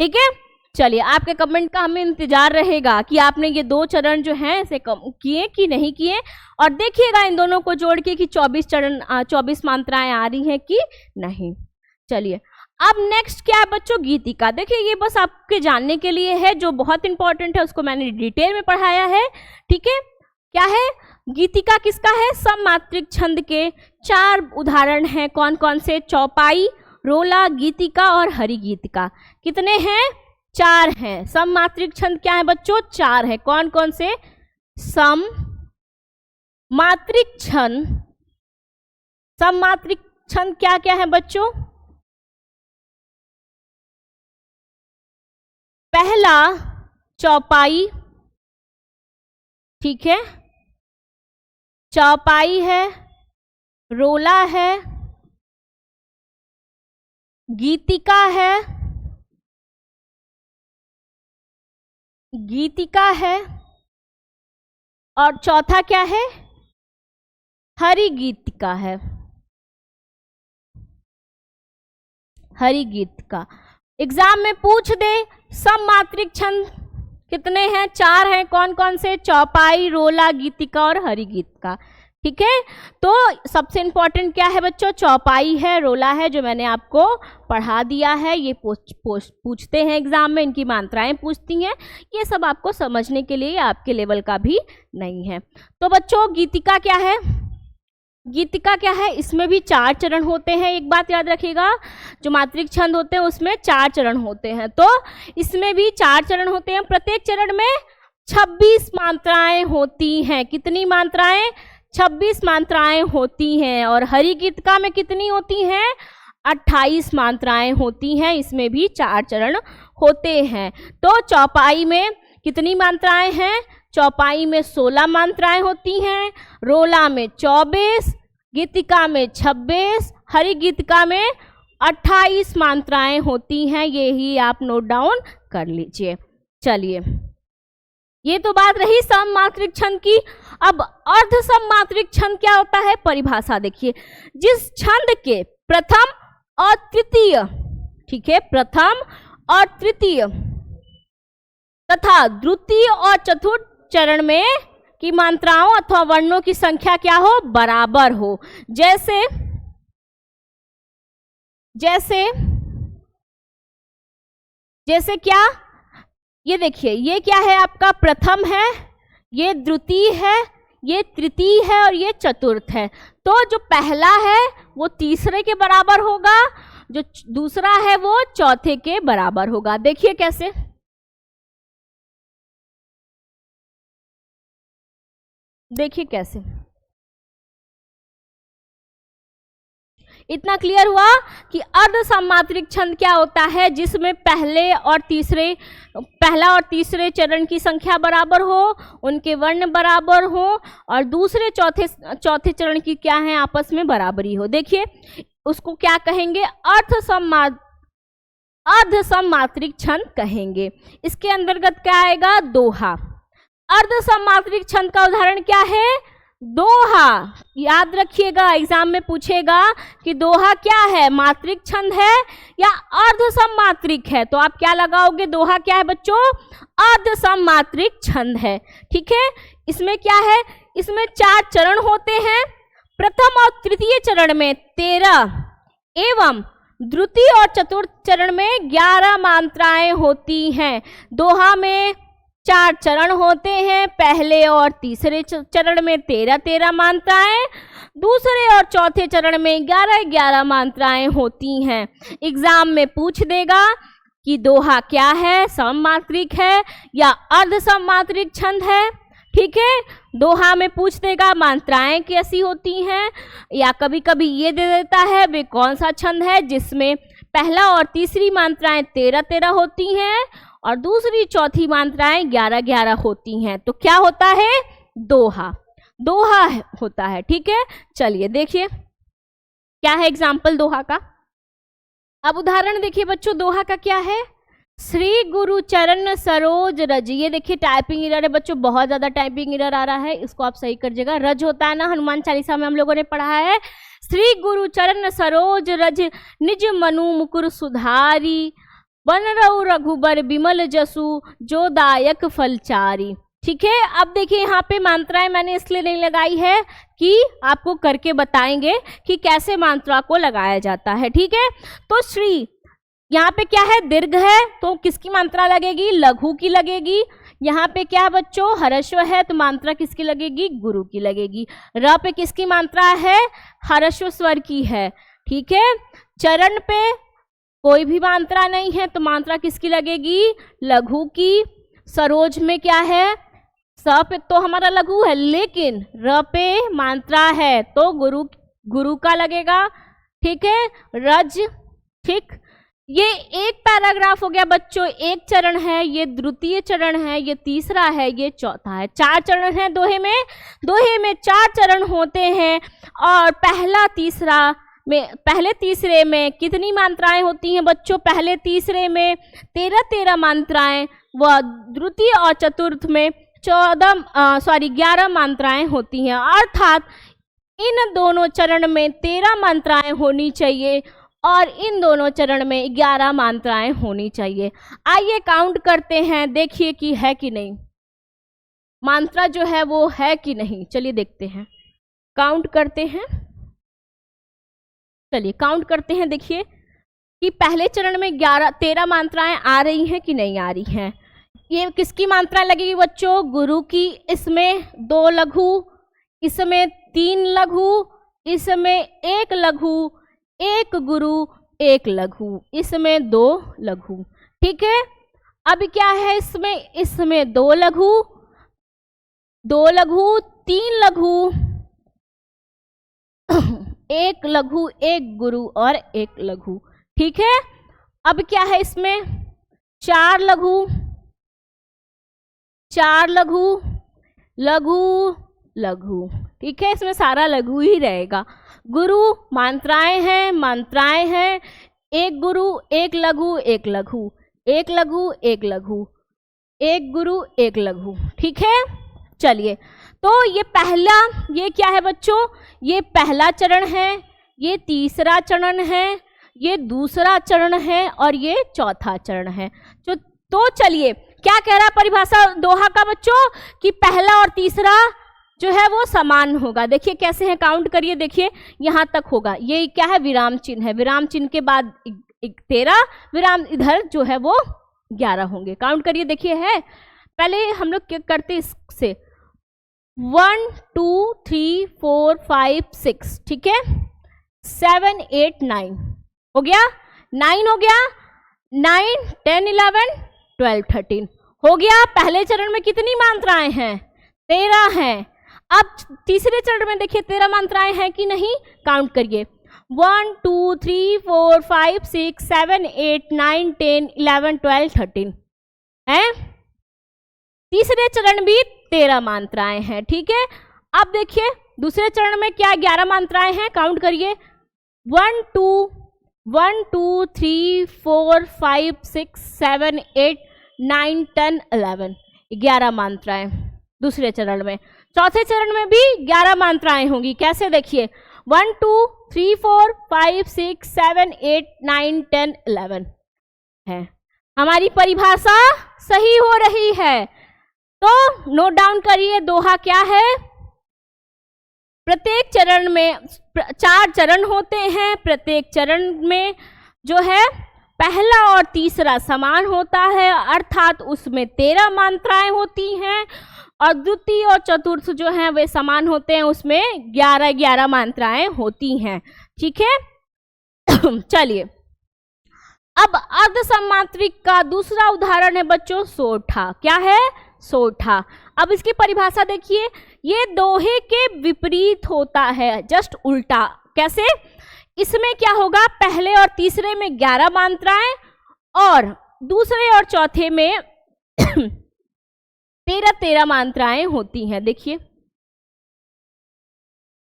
ठीक है। चलिए आपके कमेंट का हमें इंतजार रहेगा कि आपने ये 2 चरण जो हैं इसे किए कि नहीं किए, और देखिएगा इन दोनों को जोड़ के कि 24 मात्राएं आ रही हैं कि नहीं। चलिए अब नेक्स्ट क्या है बच्चों, गीतिका। देखिए ये बस आपके जानने के लिए है, जो बहुत इंपॉर्टेंट है उसको मैंने डिटेल में पढ़ाया है, ठीक है। क्या है, गीतिका किसका है, सममात्रिक छंद के 4 उदाहरण हैं। कौन कौन से, चौपाई, रोला, गीतिका और हरि गीतिका। कितने हैं, 4 हैं। सममात्रिक छंद क्या है बच्चों, 4 है। कौन कौन से, सममात्रिक छंद। सममात्रिक छंद क्या क्या है बच्चों, पहला चौपाई, ठीक है, चौपाई है, रोला है, गीतिका है, गीतिका है, और चौथा क्या है, हरि गीतिका है, हरि गीतिका। एग्जाम में पूछ दे सममात्रिक छंद कितने हैं, 4 हैं। कौन कौन से, चौपाई, रोला, गीतिका और हरि गीतिका, ठीक है। तो सबसे इंपॉर्टेंट क्या है बच्चों, चौपाई है, रोला है, जो मैंने आपको पढ़ा दिया है। ये पूछते हैं एग्जाम में, इनकी मात्राएं पूछती हैं। ये सब आपको समझने के लिए आपके लेवल का भी नहीं है। तो बच्चों गीतिका क्या है, गीतिका क्या है, इसमें भी 4 चरण होते हैं। एक बात याद रखिएगा, जो मात्रिक छंद होते हैं उसमें 4 चरण होते हैं, तो इसमें भी 4 चरण होते हैं। प्रत्येक चरण में 26 मात्राएं होती हैं। कितनी मात्राएं? 26 मात्राएं होती हैं। और हरि गीतिका में कितनी होती हैं? 28 मात्राएं होती हैं। इसमें भी 4 चरण होते हैं। तो चौपाई में कितनी मात्राएं हैं? चौपाई में 16 मात्राएं होती हैं, रोला में 24, गीतिका में 26, हरि गीतिका में 28 मात्राएं होती हैं। यही आप नोट डाउन कर लीजिए। चलिए, ये तो बात रही सममात्रिक छंद की। अब अर्ध सममात्रिक छंद क्या होता है? परिभाषा देखिए, जिस छंद के प्रथम और तृतीय, ठीक है, प्रथम और तृतीय तथा द्वितीय और चतुर्थ चरण में की मात्राओं अथवा वर्णों की संख्या क्या हो? बराबर हो। जैसे जैसे जैसे क्या? ये देखिए, ये क्या है आपका? प्रथम है, ये द्वितीय है, ये तृतीय है और ये चतुर्थ है। तो जो पहला है वो तीसरे के बराबर होगा, जो दूसरा है वो चौथे के बराबर होगा। देखिए कैसे, देखिए कैसे। इतना क्लियर हुआ कि अर्ध सममात्रिक छंद क्या होता है? जिसमें पहला और तीसरे चरण की संख्या बराबर हो, उनके वर्ण बराबर हो, और दूसरे चौथे चरण की क्या है? आपस में बराबरी हो। देखिए, उसको क्या कहेंगे? अर्ध सममात्रिक छंद कहेंगे। इसके अंतर्गत क्या आएगा? दोहा। अर्ध सममात्रिक छंद का उदाहरण क्या है? दोहा। याद रखिएगा, एग्जाम में पूछेगा कि दोहा क्या है, मात्रिक छंद है या अर्ध सममात्रिक है? तो आप क्या लगाओगे? दोहा क्या है बच्चों? अर्ध सममात्रिक छंद है। ठीक है, इसमें क्या है? इसमें 4 चरण होते हैं। प्रथम और तृतीय चरण में 13 एवं द्वितीय और चतुर्थ चरण में 11 मात्राएं होती हैं। दोहा में 4 चरण होते हैं। पहले और तीसरे चरण में 13 मात्राएं, दूसरे और चौथे चरण में 11 मात्राएं होती हैं। एग्जाम में पूछ देगा कि दोहा क्या है, सममात्रिक है या अर्ध सममात्रिक छंद है। ठीक है, दोहा में पूछ देगा मात्राएं कैसी होती हैं, या कभी कभी ये दे देता है वे कौन सा छंद है जिसमें पहला और तीसरी मात्राएं 13 होती हैं और दूसरी चौथी मात्राएं 11 होती हैं। तो क्या होता है? दोहा। दोहा होता है। ठीक है, चलिए देखिए क्या है एग्जाम्पल दोहा का। अब उदाहरण देखिए बच्चों, दोहा का क्या है? श्री गुरु चरण सरोज रज। ये देखिए टाइपिंग एरर है बच्चों, बहुत ज्यादा टाइपिंग एरर आ रहा है, इसको आप सही कर दीजिएगा। रज होता है ना, हनुमान चालीसा में हम लोगों ने पढ़ा है, श्री गुरु चरण सरोज रज निज मनु मुकुर सुधारी, बन रऊ रघुबर बिमल जसु जो दायक फलचारी। ठीक है, अब देखिए यहाँ पे मात्राएं मैंने इसलिए नहीं लगाई है कि आपको करके बताएंगे कि कैसे मात्रा को लगाया जाता है। ठीक है, तो श्री यहाँ पे क्या है? दीर्घ है, तो किसकी मात्रा लगेगी? लघु की लगेगी। यहाँ पे क्या है बच्चों? ह्रस्व है, तो मात्रा किसकी लगेगी? गुरु की लगेगी। र पे किसकी मात्रा है? ह्रस्व स्वर की है। ठीक है, चरण पे कोई भी मात्रा नहीं है, तो मात्रा किसकी लगेगी? लघु की। सरोज में क्या है? स पे तो हमारा लघु है, लेकिन र पे मात्रा है तो गुरु का लगेगा। ठीक है, रज। ठीक, ये एक पैराग्राफ हो गया बच्चों, एक चरण है, ये द्वितीय चरण है, ये तीसरा है, ये चौथा है। 4 चरण है दोहे में। दोहे में 4 चरण होते हैं और पहले तीसरे में कितनी मात्राएं होती हैं बच्चों? पहले तीसरे में 13 मात्राएं व द्वितीय और चतुर्थ में 11 मात्राएं होती हैं। अर्थात इन दोनों चरण में 13 मात्राएं होनी चाहिए और इन दोनों चरण में 11 मात्राएं होनी चाहिए। आइए काउंट करते हैं, देखिए कि है कि नहीं, मात्रा जो है वो है कि नहीं। चलिए देखते हैं, काउंट करते हैं। चलिए काउंट करते हैं, देखिए कि पहले चरण में 13 मात्राएं आ रही हैं कि नहीं आ रही हैं। ये किसकी मात्रा लगेगी बच्चों? गुरु की। इसमें 2 लघु, इसमें 3 लघु, इसमें एक लघु, एक गुरु, एक लघु, इसमें 2 लघु। ठीक है, अब क्या है इसमें 2 लघु, 2 लघु, 3 लघु, 1 लघु, 1 गुरु और 1 लघु। ठीक है, अब क्या है इसमें 4 लघु, 4 लघु, लघु, लघु। ठीक है, इसमें सारा लघु ही रहेगा। गुरु मात्राएं हैं, 1 गुरु, 1 लघु, 1 लघु, 1 लघु, 1 लघु, 1 गुरु, 1 लघु। ठीक है, चलिए, तो ये क्या है बच्चों, ये पहला चरण है, ये तीसरा चरण है, ये दूसरा चरण है और ये चौथा चरण है। तो चलिए, क्या कह रहा है परिभाषा दोहा का बच्चों, कि पहला और तीसरा जो है वो समान होगा। देखिए कैसे है, काउंट करिए, देखिए यहाँ तक होगा। ये क्या है, विराम चिन्ह है, विराम चिन्ह के बाद 13 विराम, इधर जो है वो 11 होंगे। काउंट करिए, देखिए है, पहले हम लोग क्या करते इससे 1 2 3 4 5 6, ठीक है, 7 8 9 हो गया, 9 हो गया, 9 10 11 12 13 हो गया। पहले चरण में कितनी मात्राएं हैं, 13 हैं। अब तीसरे चरण में देखिए 13 मात्राएं हैं कि नहीं, काउंट करिए, 1 2 3 4 5 6 7 8 9 10 11 12 13 है। तीसरे चरण भी 13 मात्राएं हैं। ठीक है, अब देखिए दूसरे चरण में क्या 11 मात्राएं हैं, काउंट करिए, 1 2 3 4 5 6 7 8 9 10 11 11 मात्राएं दूसरे चरण में। चौथे चरण में भी 11 मात्राएं होंगी। कैसे, देखिए 1 2 3 4 5 6 7 8 9 10 11 है। हमारी परिभाषा सही हो रही है, तो नोट डाउन करिए दोहा क्या है। प्रत्येक चरण में 4 चरण होते हैं, प्रत्येक चरण में जो है पहला और तीसरा समान होता है, अर्थात उसमें 13 मात्राएं होती हैं, और द्वितीय और चतुर्थ जो हैं वे समान होते हैं, उसमें 11 मात्राएं होती हैं। ठीक है, चलिए, अब अर्ध सम्मात्रिक का दूसरा उदाहरण है बच्चों सोठा। क्या है, सोठा। अब इसकी परिभाषा देखिए, ये दोहे के विपरीत होता है, जस्ट उल्टा। कैसे, इसमें क्या होगा, पहले और तीसरे में 11 मात्राएं और दूसरे और चौथे में 13 मात्राएं होती हैं। देखिए,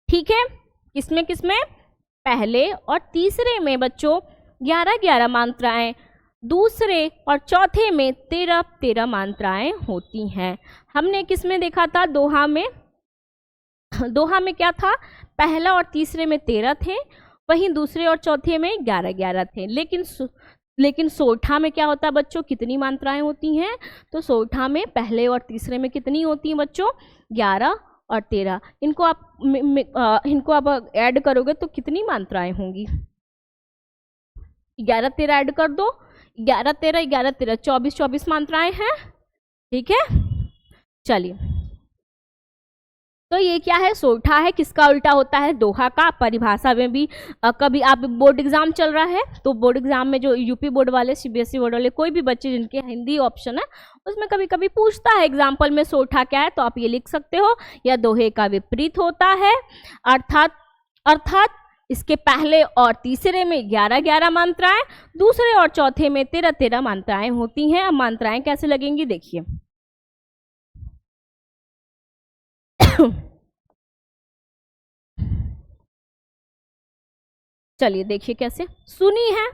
ठीक है, किसमें पहले और तीसरे में बच्चों 11 मात्राएं, दूसरे और चौथे में 13 मात्राएं होती हैं। हमने किसमें देखा था, दोहा में क्या था, पहला और तीसरे में 13 थे, वहीं दूसरे और चौथे में 11 थे। लेकिन सोठा में क्या होता है बच्चों, कितनी मात्राएं होती हैं, तो सोठा में पहले और तीसरे में कितनी होती हैं बच्चों, 11 और 13। इनको आप ऐड करोगे तो कितनी मात्राएं होंगी, 11 13 ऐड कर दो, 11 13 24 मात्राएं हैं। ठीक है, चलिए, तो ये क्या है, सोठा है, किसका उल्टा होता है, दोहा का। परिभाषा में भी कभी आप बोर्ड एग्जाम चल रहा है तो बोर्ड एग्जाम में जो यूपी बोर्ड वाले, सीबीएसई बोर्ड वाले, कोई भी बच्चे जिनके हिंदी ऑप्शन है उसमें कभी कभी पूछता है एग्जाम्पल में सोठा क्या है, तो आप ये लिख सकते हो, या दोहे का विपरीत होता है, अर्थात इसके पहले और तीसरे में 11 मात्राएं, दूसरे और चौथे में 13 मात्राएं होती हैं। अब मात्राएं कैसे लगेंगी देखिए, चलिए देखिए कैसे, सुनी है,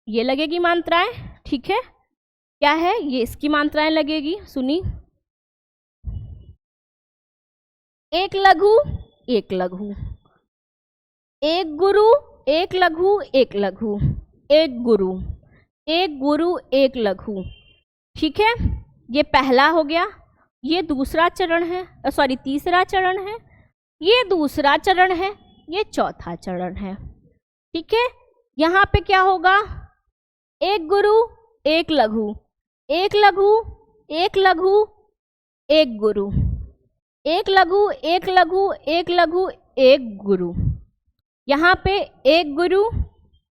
ये लगेगी मात्राएं। ठीक है, क्या है, ये इसकी मात्राएं लगेगी, सुनी, एक लघु, एक लघु, एक गुरु, एक लघु, एक लघु, एक गुरु, एक गुरु, एक लघु। ठीक है, ये पहला हो गया, ये दूसरा चरण है, तीसरा चरण है, ये दूसरा चरण है, ये चौथा चरण है। ठीक है, यहाँ पे क्या होगा, एक गुरु, एक लघु, एक लघु, एक लघु, एक गुरु, एक लघु, एक लघु, एक लघु, एक गुरु। यहाँ पे एक गुरु,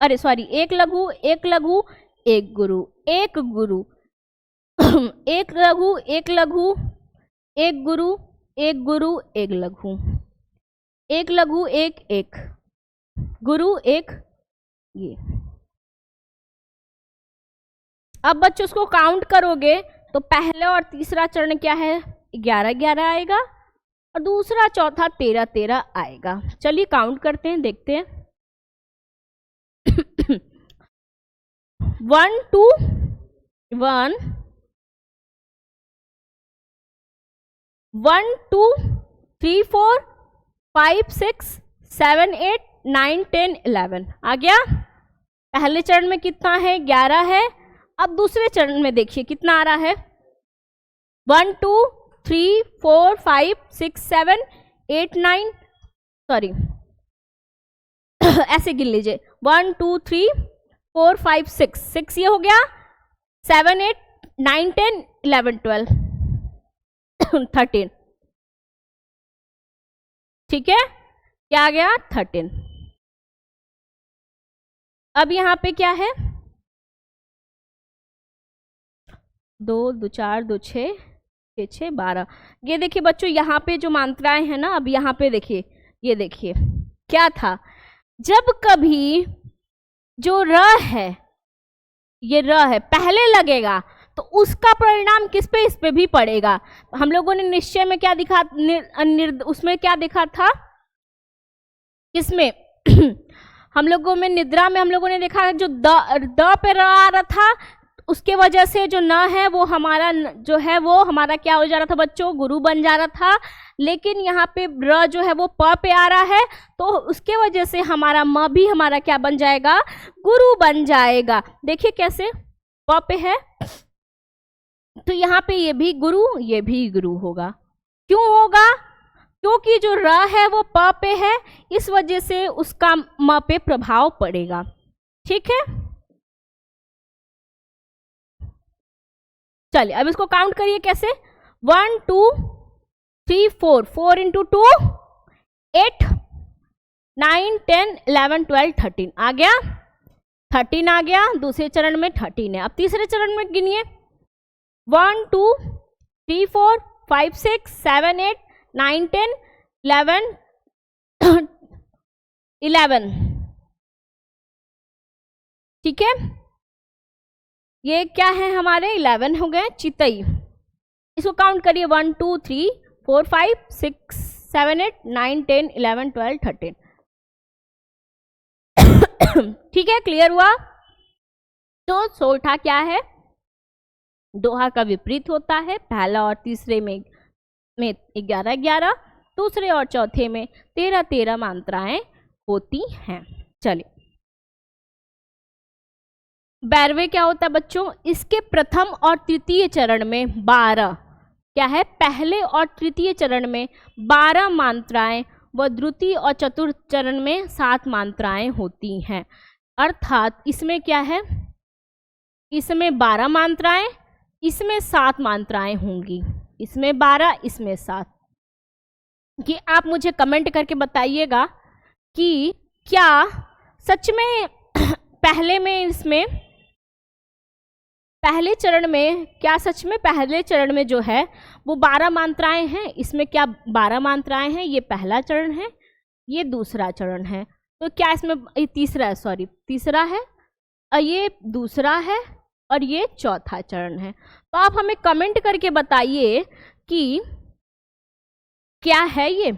अरे सॉरी, एक लघु, एक लघु, एक गुरु, एक गुरु, एक लघु, एक लघु, एक गुरु, एक गुरु, एक लघु, एक लघु, एक गुरु, एक ये। अब बच्चों उसको काउंट करोगे तो पहला और तीसरा चरण क्या है, 11-11 आएगा, और दूसरा चौथा 13-13 आएगा। चलिए काउंट करते हैं, देखते हैं। 1 2 1 1 2 3 4 5 6 7 8 9 10 11 आ गया। पहले चरण में कितना है, 11 है। अब दूसरे चरण में देखिए कितना आ रहा है, 1 2 3 4 5 6 7 8 9, सॉरी ऐसे गिन लीजिए, 1 2 3 4 5 6 ये हो गया, 7 8 9 10 11 12 13, ठीक है, क्या आ गया, 13। अब यहाँ पे क्या है, 2 2 4 2 6 6 6 12। ये देखिए बच्चों, यहाँ पे जो मात्राएं हैं ना, अब यहाँ पे देखिए, ये देखिए क्या था, जब कभी जो र है, ये र है पहले लगेगा तो उसका परिणाम किस पे, इस पे भी पड़ेगा। हम लोगों ने निश्चय में क्या दिखा, उसमें क्या दिखा था, किसमें हम लोगों में निद्रा में हम लोगों ने देखा जो द पे र आ रहा था, उसके वजह से जो न है वो हमारा जो है वो हमारा क्या हो जा रहा था बच्चों, गुरु बन जा रहा था। लेकिन यहाँ पे र जो है वो प पे आ रहा है, तो उसके वजह से हमारा म भी हमारा क्या बन जाएगा, गुरु बन जाएगा। देखिए कैसे, प पे है तो यहाँ पे ये भी गुरु, ये भी गुरु होगा। क्यों होगा, क्योंकि जो र है वो प पे है, इस वजह से उसका म पे प्रभाव पड़ेगा। ठीक है, चलिए अब इसको काउंट करिए कैसे, 1 2 3 4 4 इंटू 2 8 9 10 11 12 13 आ गया, 13 आ गया। दूसरे चरण में 13 है। अब तीसरे चरण में गिनिए, 1 2 3 4 5 6 7 8 9 10 11 11, ठीक है, ये क्या है हमारे 11 हो गए चितई। इसको काउंट करिए, 1 2 3 4 5 6 7 8 9 10 11 12 13, ठीक है, क्लियर हुआ। तो सोठा क्या है, दोहा का विपरीत होता है। पहला और तीसरे में 11-11, दूसरे और चौथे में 13-13 मात्राएं होती हैं। चलिए, बैरवे क्या होता है बच्चों, इसके प्रथम और तृतीय चरण में 12 क्या है, पहले और तृतीय चरण में 12 मात्राएं व द्वितीय और चतुर्थ चरण में 7 मात्राएं होती हैं। अर्थात इसमें क्या है, इसमें 12 मात्राएं, इसमें 7 मात्राएं होंगी, इसमें 12 इसमें 7। कि आप मुझे कमेंट करके बताइएगा कि क्या सच में पहले में इसमें पहले चरण में क्या सच में पहले चरण में जो है वो 12 मात्राएं हैं, इसमें क्या 12 मात्राएं हैं, ये पहला चरण है, ये दूसरा चरण है। तो क्या इसमें ये तीसरा है, सॉरी तीसरा है, और ये दूसरा है, और ये चौथा चरण है। तो आप हमें कमेंट करके बताइए कि क्या है ये,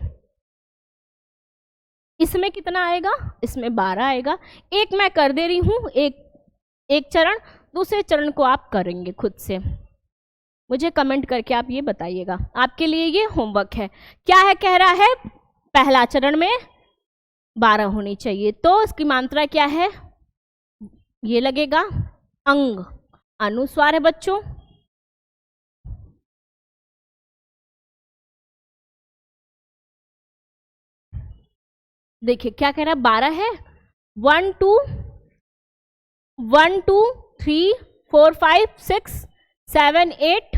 इसमें कितना आएगा, इसमें 12 आएगा। एक मैं कर दे रही हूँ, एक चरण, दूसरे चरण को आप करेंगे खुद से। मुझे कमेंट करके आप ये बताइएगा, आपके लिए ये होमवर्क है। क्या है, कह रहा है पहला चरण में 12 होनी चाहिए, तो इसकी मात्रा क्या है, ये लगेगा अंग, अनुस्वार है बच्चों। देखिए क्या कह रहा है, 12 है, 1 2 3 4 5 6 7 8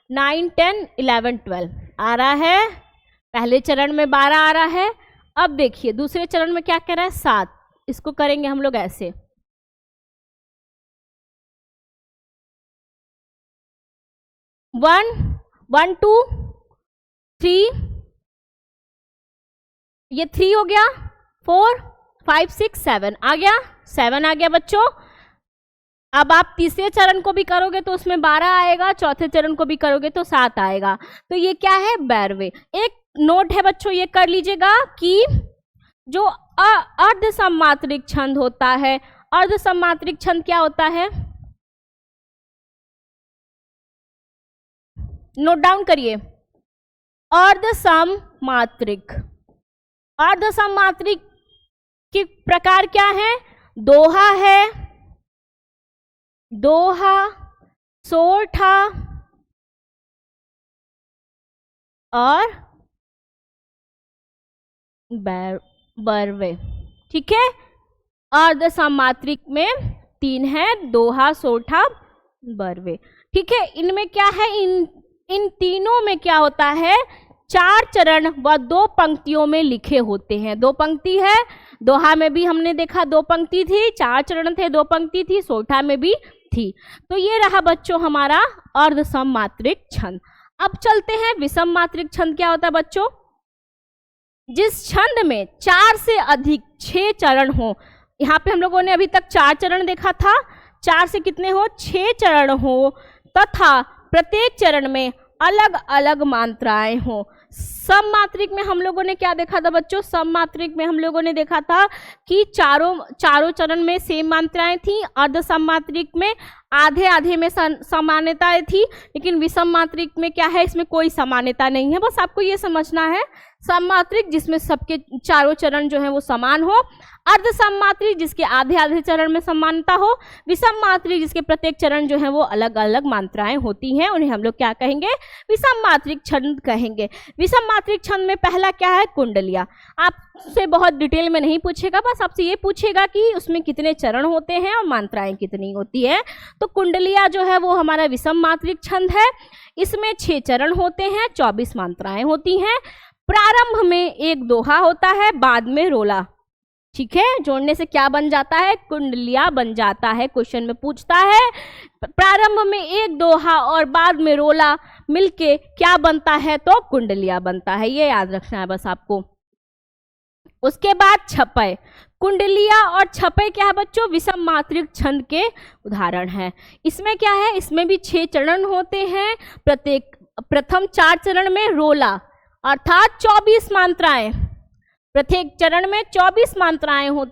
9 10 11 12 आ रहा है। पहले चरण में 12 आ रहा है, अब देखिए दूसरे चरण में क्या कह रहा है 7, इसको करेंगे हम लोग ऐसे, 1 1 2 3, ये 3 हो गया, 4 5 6 7 आ गया, 7 आ गया बच्चों। अब आप तीसरे चरण को भी करोगे तो उसमें 12 आएगा, चौथे चरण को भी करोगे तो 7 आएगा। तो ये क्या है 12वें। एक नोट है बच्चों, ये कर लीजिएगा कि जो अर्ध सममात्रिक छंद होता है, अर्ध सममात्रिक छंद क्या होता है, नोट डाउन करिए। अर्ध सममात्रिक, अर्ध सममात्रिक के प्रकार क्या है, दोहा है, दोहा, सोरठा और बरवे। ठीक है, अर्ध सममात्रिक में 3 है, दोहा, सोरठा, बरवे। ठीक है, इनमें क्या है, इन तीनों में क्या होता है, 4 चरण व 2 पंक्तियों में लिखे होते हैं। 2 पंक्ति है, दोहा में भी हमने देखा 2 पंक्ति थी, 4 चरण थे, 2 पंक्ति थी, सोरठा में भी थी। तो ये रहा बच्चों हमारा अर्ध सममात्रिक छंद। अब चलते हैं विषम मात्रिक छंद। क्या होता है बच्चों, जिस छंद में 4 से अधिक 6 चरण हो। यहाँ पे हम लोगों ने अभी तक 4 चरण देखा था, 4 से कितने हो, 6 चरण हो तथा प्रत्येक चरण में अलग अलग मात्राएं हो। सममात्रिक में हम लोगों ने क्या देखा था बच्चों, सममात्रिक में हम लोगों ने देखा था कि चारों चरण में सेम मात्राएं थी। अर्ध सममात्रिक में आधे आधे में समानताएं थी, लेकिन विषम मात्रिक में क्या है, इसमें कोई समानता नहीं है। बस आपको ये समझना है, सममात्रिक जिसमें सबके चारों चरण जो है वो समान हो, अर्ध सममात्रिक जिसके आधे आधे चरण में समानता हो, विषम मात्रिक जिसके प्रत्येक चरण जो है वो अलग अलग मात्राएं होती हैं, उन्हें हम लोग क्या कहेंगे, विषम मात्रिक छंद कहेंगे। विषम मात्रिक छंद में पहला क्या है, कुंडलिया। आपसे बहुत डिटेल में नहीं पूछेगा, बस आपसे ये पूछेगा कि उसमें कितने चरण होते हैं और मात्राएं कितनी होती है। तो कुंडलिया जो है वो हमारा विषम मात्रिक छंद है। इसमें 6 चरण होते हैं, 24 मात्राएं होती हैं। प्रारंभ में एक दोहा होता है, बाद में रोला। ठीक है, जोड़ने से क्या बन जाता है, कुंडलिया बन जाता है। क्वेश्चन में पूछता है प्रारंभ में एक दोहा और बाद में रोला मिलके क्या बनता है, तो कुंडलिया बनता है। ये याद रखना है बस आपको। उसके बाद छपय। कुंडलिया और छपय क्या है बच्चों, विषम मात्रिक छंद के उदाहरण है। इसमें क्या है, इसमें भी 6 चरण होते हैं। प्रथम 4 चरण में रोला अर्थात 24 मात्राएं, प्रत्येक चरण में 24 मात्राएं हो।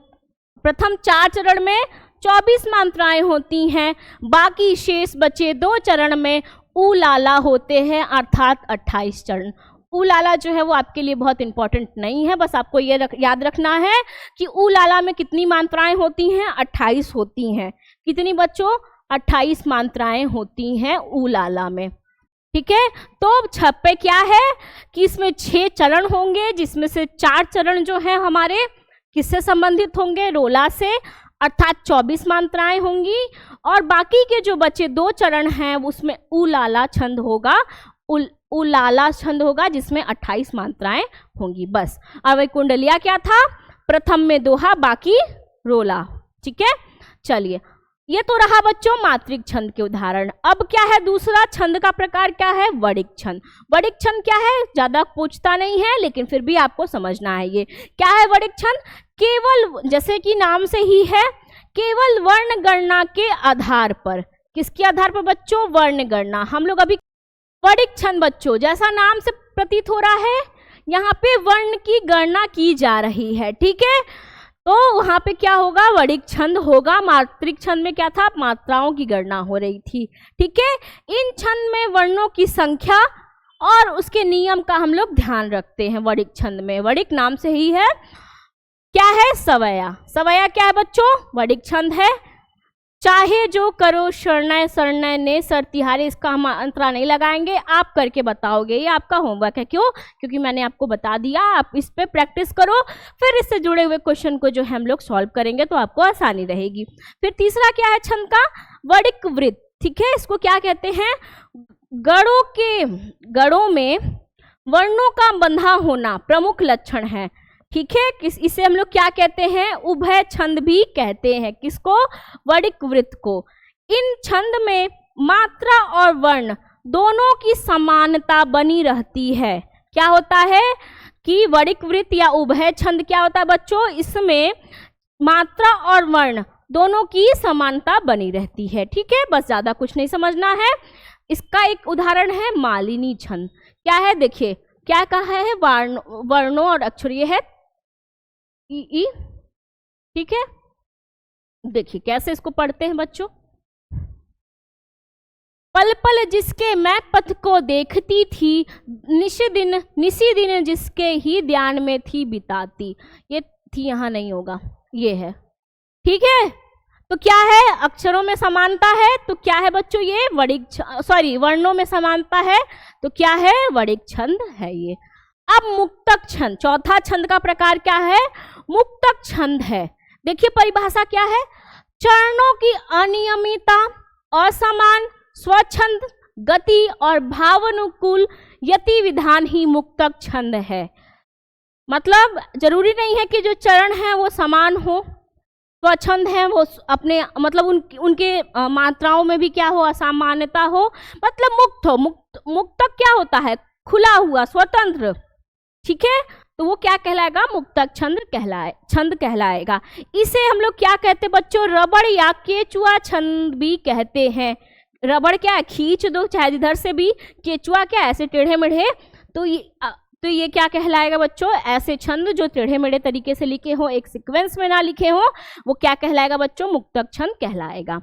प्रथम 4 चरण में 24 मात्राएं होती हैं, बाकी शेष बचे 2 चरण में उलाला होते हैं अर्थात 28 चरण। उलाला जो है वो आपके लिए बहुत इंपॉर्टेंट नहीं है, बस आपको ये याद रखना है कि उलाला में कितनी मात्राएं होती हैं, 28 होती हैं। कितनी बच्चों, 28 मात्राएं होती हैं उलाला में। ठीक है, तो छपे क्या है कि इसमें 6 चरण होंगे, जिसमें से 4 चरण जो है हमारे किससे संबंधित होंगे, रोला से, अर्थात 24 मात्राएं होंगी। और बाकी के जो बचे 2 चरण हैं उसमें उलाला छंद होगा, उलाला छंद होगा जिसमें 28 मात्राएं होंगी बस। अब कुंडलिया क्या था, प्रथम में दोहा, बाकी रोला। ठीक है, चलिए ये तो रहा बच्चों मात्रिक छंद के उदाहरण। अब क्या है, दूसरा छंद का प्रकार क्या है, वडिक छंद। वडिक छंद क्या है, ज्यादा पूछता नहीं है लेकिन फिर भी आपको समझना है। ये क्या है वडिक छंद, केवल जैसे कि नाम से ही है, केवल वर्ण गणना के आधार पर। किसके आधार पर बच्चों, वर्ण गणना। हम लोग अभी वडिक छंद बच्चों जैसा नाम से प्रतीत हो रहा है, यहाँ पे वर्ण की गणना की जा रही है। ठीक है, तो वहां पे क्या होगा, वडिक छंद होगा। मात्रिक छंद में क्या था, मात्राओं की गणना हो रही थी। ठीक है, इन छंद में वर्णों की संख्या और उसके नियम का हम लोग ध्यान रखते हैं। वडिक छंद में, वडिक नाम से ही है, क्या है, सवया। सवया क्या है बच्चों, वडिक छंद है। चाहे जो करो शरणय शरणय ने सर तिहारे, इसका हम अंतरा नहीं लगाएंगे, आप करके बताओगे। ये आपका होमवर्क है। क्यों, क्योंकि मैंने आपको बता दिया, आप इस पे प्रैक्टिस करो, फिर इससे जुड़े हुए क्वेश्चन को जो हम लोग सॉल्व करेंगे तो आपको आसानी रहेगी। फिर तीसरा क्या है छंद का, वडिक वृत्त। ठीक है, इसको क्या कहते हैं, गणों में वर्णों का बंधा होना प्रमुख लक्षण है। ठीक है, इसे हम लोग क्या कहते हैं, उभय छंद भी कहते हैं। किसको, वर्णिक वृत्त को। इन छंद में मात्रा और वर्ण दोनों की समानता बनी रहती है। क्या होता है कि वर्णिक वृत्त या उभय छंद क्या होता है बच्चों, इसमें मात्रा और वर्ण दोनों की समानता बनी रहती है। ठीक है, बस ज्यादा कुछ नहीं समझना है। इसका एक उदाहरण है मालिनी छंद। क्या है, देखिए क्या कहा है, वर्णों और अक्षर, ये है ई। ठीक है, देखिए कैसे इसको पढ़ते हैं बच्चों। पल पल जिसके मैं पथ को देखती थी, निसी दिन जिसके ही ध्यान में थी बिताती। ये थी यहाँ नहीं होगा, ये है। ठीक है, तो क्या है, अक्षरों में समानता है तो क्या है बच्चों, ये वर्णों में समानता है तो क्या है, वर्णिक छंद है ये। अब मुक्तक छंद, चौथा छंद का प्रकार क्या है, मुक्तक छंद है। देखिए परिभाषा क्या है, चरणों की अनियमितता, असमान स्वच्छंद गति और भावानुकूल यति विधान ही मुक्तक छंद है। मतलब जरूरी नहीं है कि जो चरण है वो समान हो, स्वच्छंद है वो अपने मतलब उनके मात्राओं में भी क्या हो, असामान्यता हो, मतलब मुक्त हो। मुक्तक क्या होता है, खुला हुआ, स्वतंत्र। ठीक है, तो वो क्या कहलाएगा, मुक्तक छंद कहलाएगा। इसे हम लोग क्या कहते हैं बच्चों, रबड़ या केचुआ छंद भी कहते हैं। रबड़ क्या है, खींच दो चाहे जिधर से भी, केचुआ क्या ऐसे टेढ़े मेढ़े, तो ये क्या कहलाएगा बच्चों, ऐसे छंद जो टेढ़े मेढ़े तरीके से लिखे हो, एक सीक्वेंस में ना लिखे हो, वो क्या कहलाएगा बच्चों, मुक्तक छंद कहलाएगा।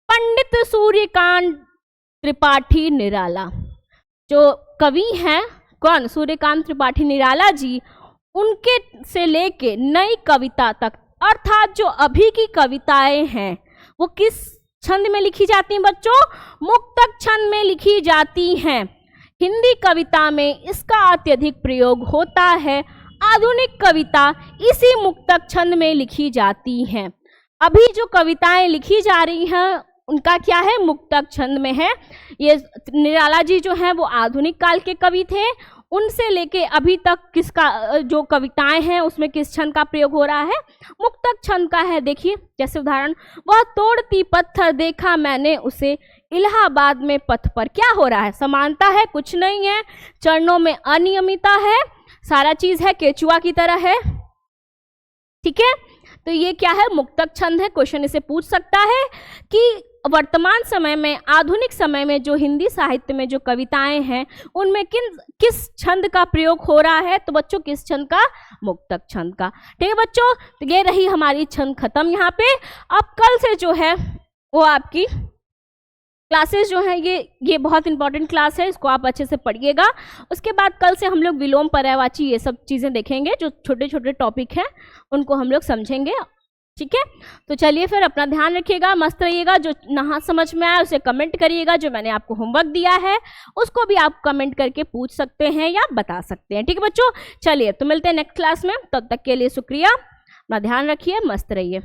पंडित सूर्यकांत त्रिपाठी निराला, जो कवि हैं कौन, सूर्यकांत त्रिपाठी निराला जी, उनके से लेके नई कविता तक, अर्थात जो अभी की कविताएं हैं वो किस छंद में लिखी जाती हैं बच्चों, मुक्तक छंद में लिखी जाती हैं। हिंदी कविता में इसका अत्यधिक प्रयोग होता है। आधुनिक कविता इसी मुक्तक छंद में लिखी जाती हैं। अभी जो कविताएं लिखी जा रही हैं उनका क्या है, मुक्तक छंद में है। ये निराला जी जो हैं वो आधुनिक काल के कवि थे, उनसे लेके अभी तक किसका जो कविताएं हैं उसमें किस छंद का प्रयोग हो रहा है, मुक्तक छंद का है। देखिए जैसे उदाहरण, वह तोड़ती पत्थर देखा मैंने उसे इलाहाबाद में पथ पर, क्या हो रहा है, समानता है, कुछ नहीं है, चरणों में अनियमितता है, सारा चीज है केचुआ की तरह है। ठीक है, तो ये क्या है, मुक्तक छंद है। क्वेश्चन इसे पूछ सकता है कि वर्तमान समय में, आधुनिक समय में जो हिंदी साहित्य में जो कविताएं हैं उनमें किस छंद का प्रयोग हो रहा है, तो बच्चों किस छंद का, मुक्तक छंद का। ठीक है बच्चों, तो ये रही हमारी छंद खत्म यहाँ पे। अब कल से जो है वो आपकी क्लासेस जो है ये बहुत इंपॉर्टेंट क्लास है, इसको आप अच्छे से पढ़िएगा। उसके बाद कल से हम लोग विलोम पर्यायवाची ये सब चीज़ें देखेंगे, जो छोटे छोटे टॉपिक हैं उनको हम लोग समझेंगे। ठीक है, तो चलिए फिर अपना ध्यान रखिएगा, मस्त रहिएगा। जो ना समझ में आया उसे कमेंट करिएगा, जो मैंने आपको होमवर्क दिया है उसको भी आप कमेंट करके पूछ सकते हैं या बता सकते हैं। ठीक है बच्चों, चलिए तो मिलते हैं नेक्स्ट क्लास में, तब तक के लिए शुक्रिया, अपना ध्यान रखिए, मस्त रहिए।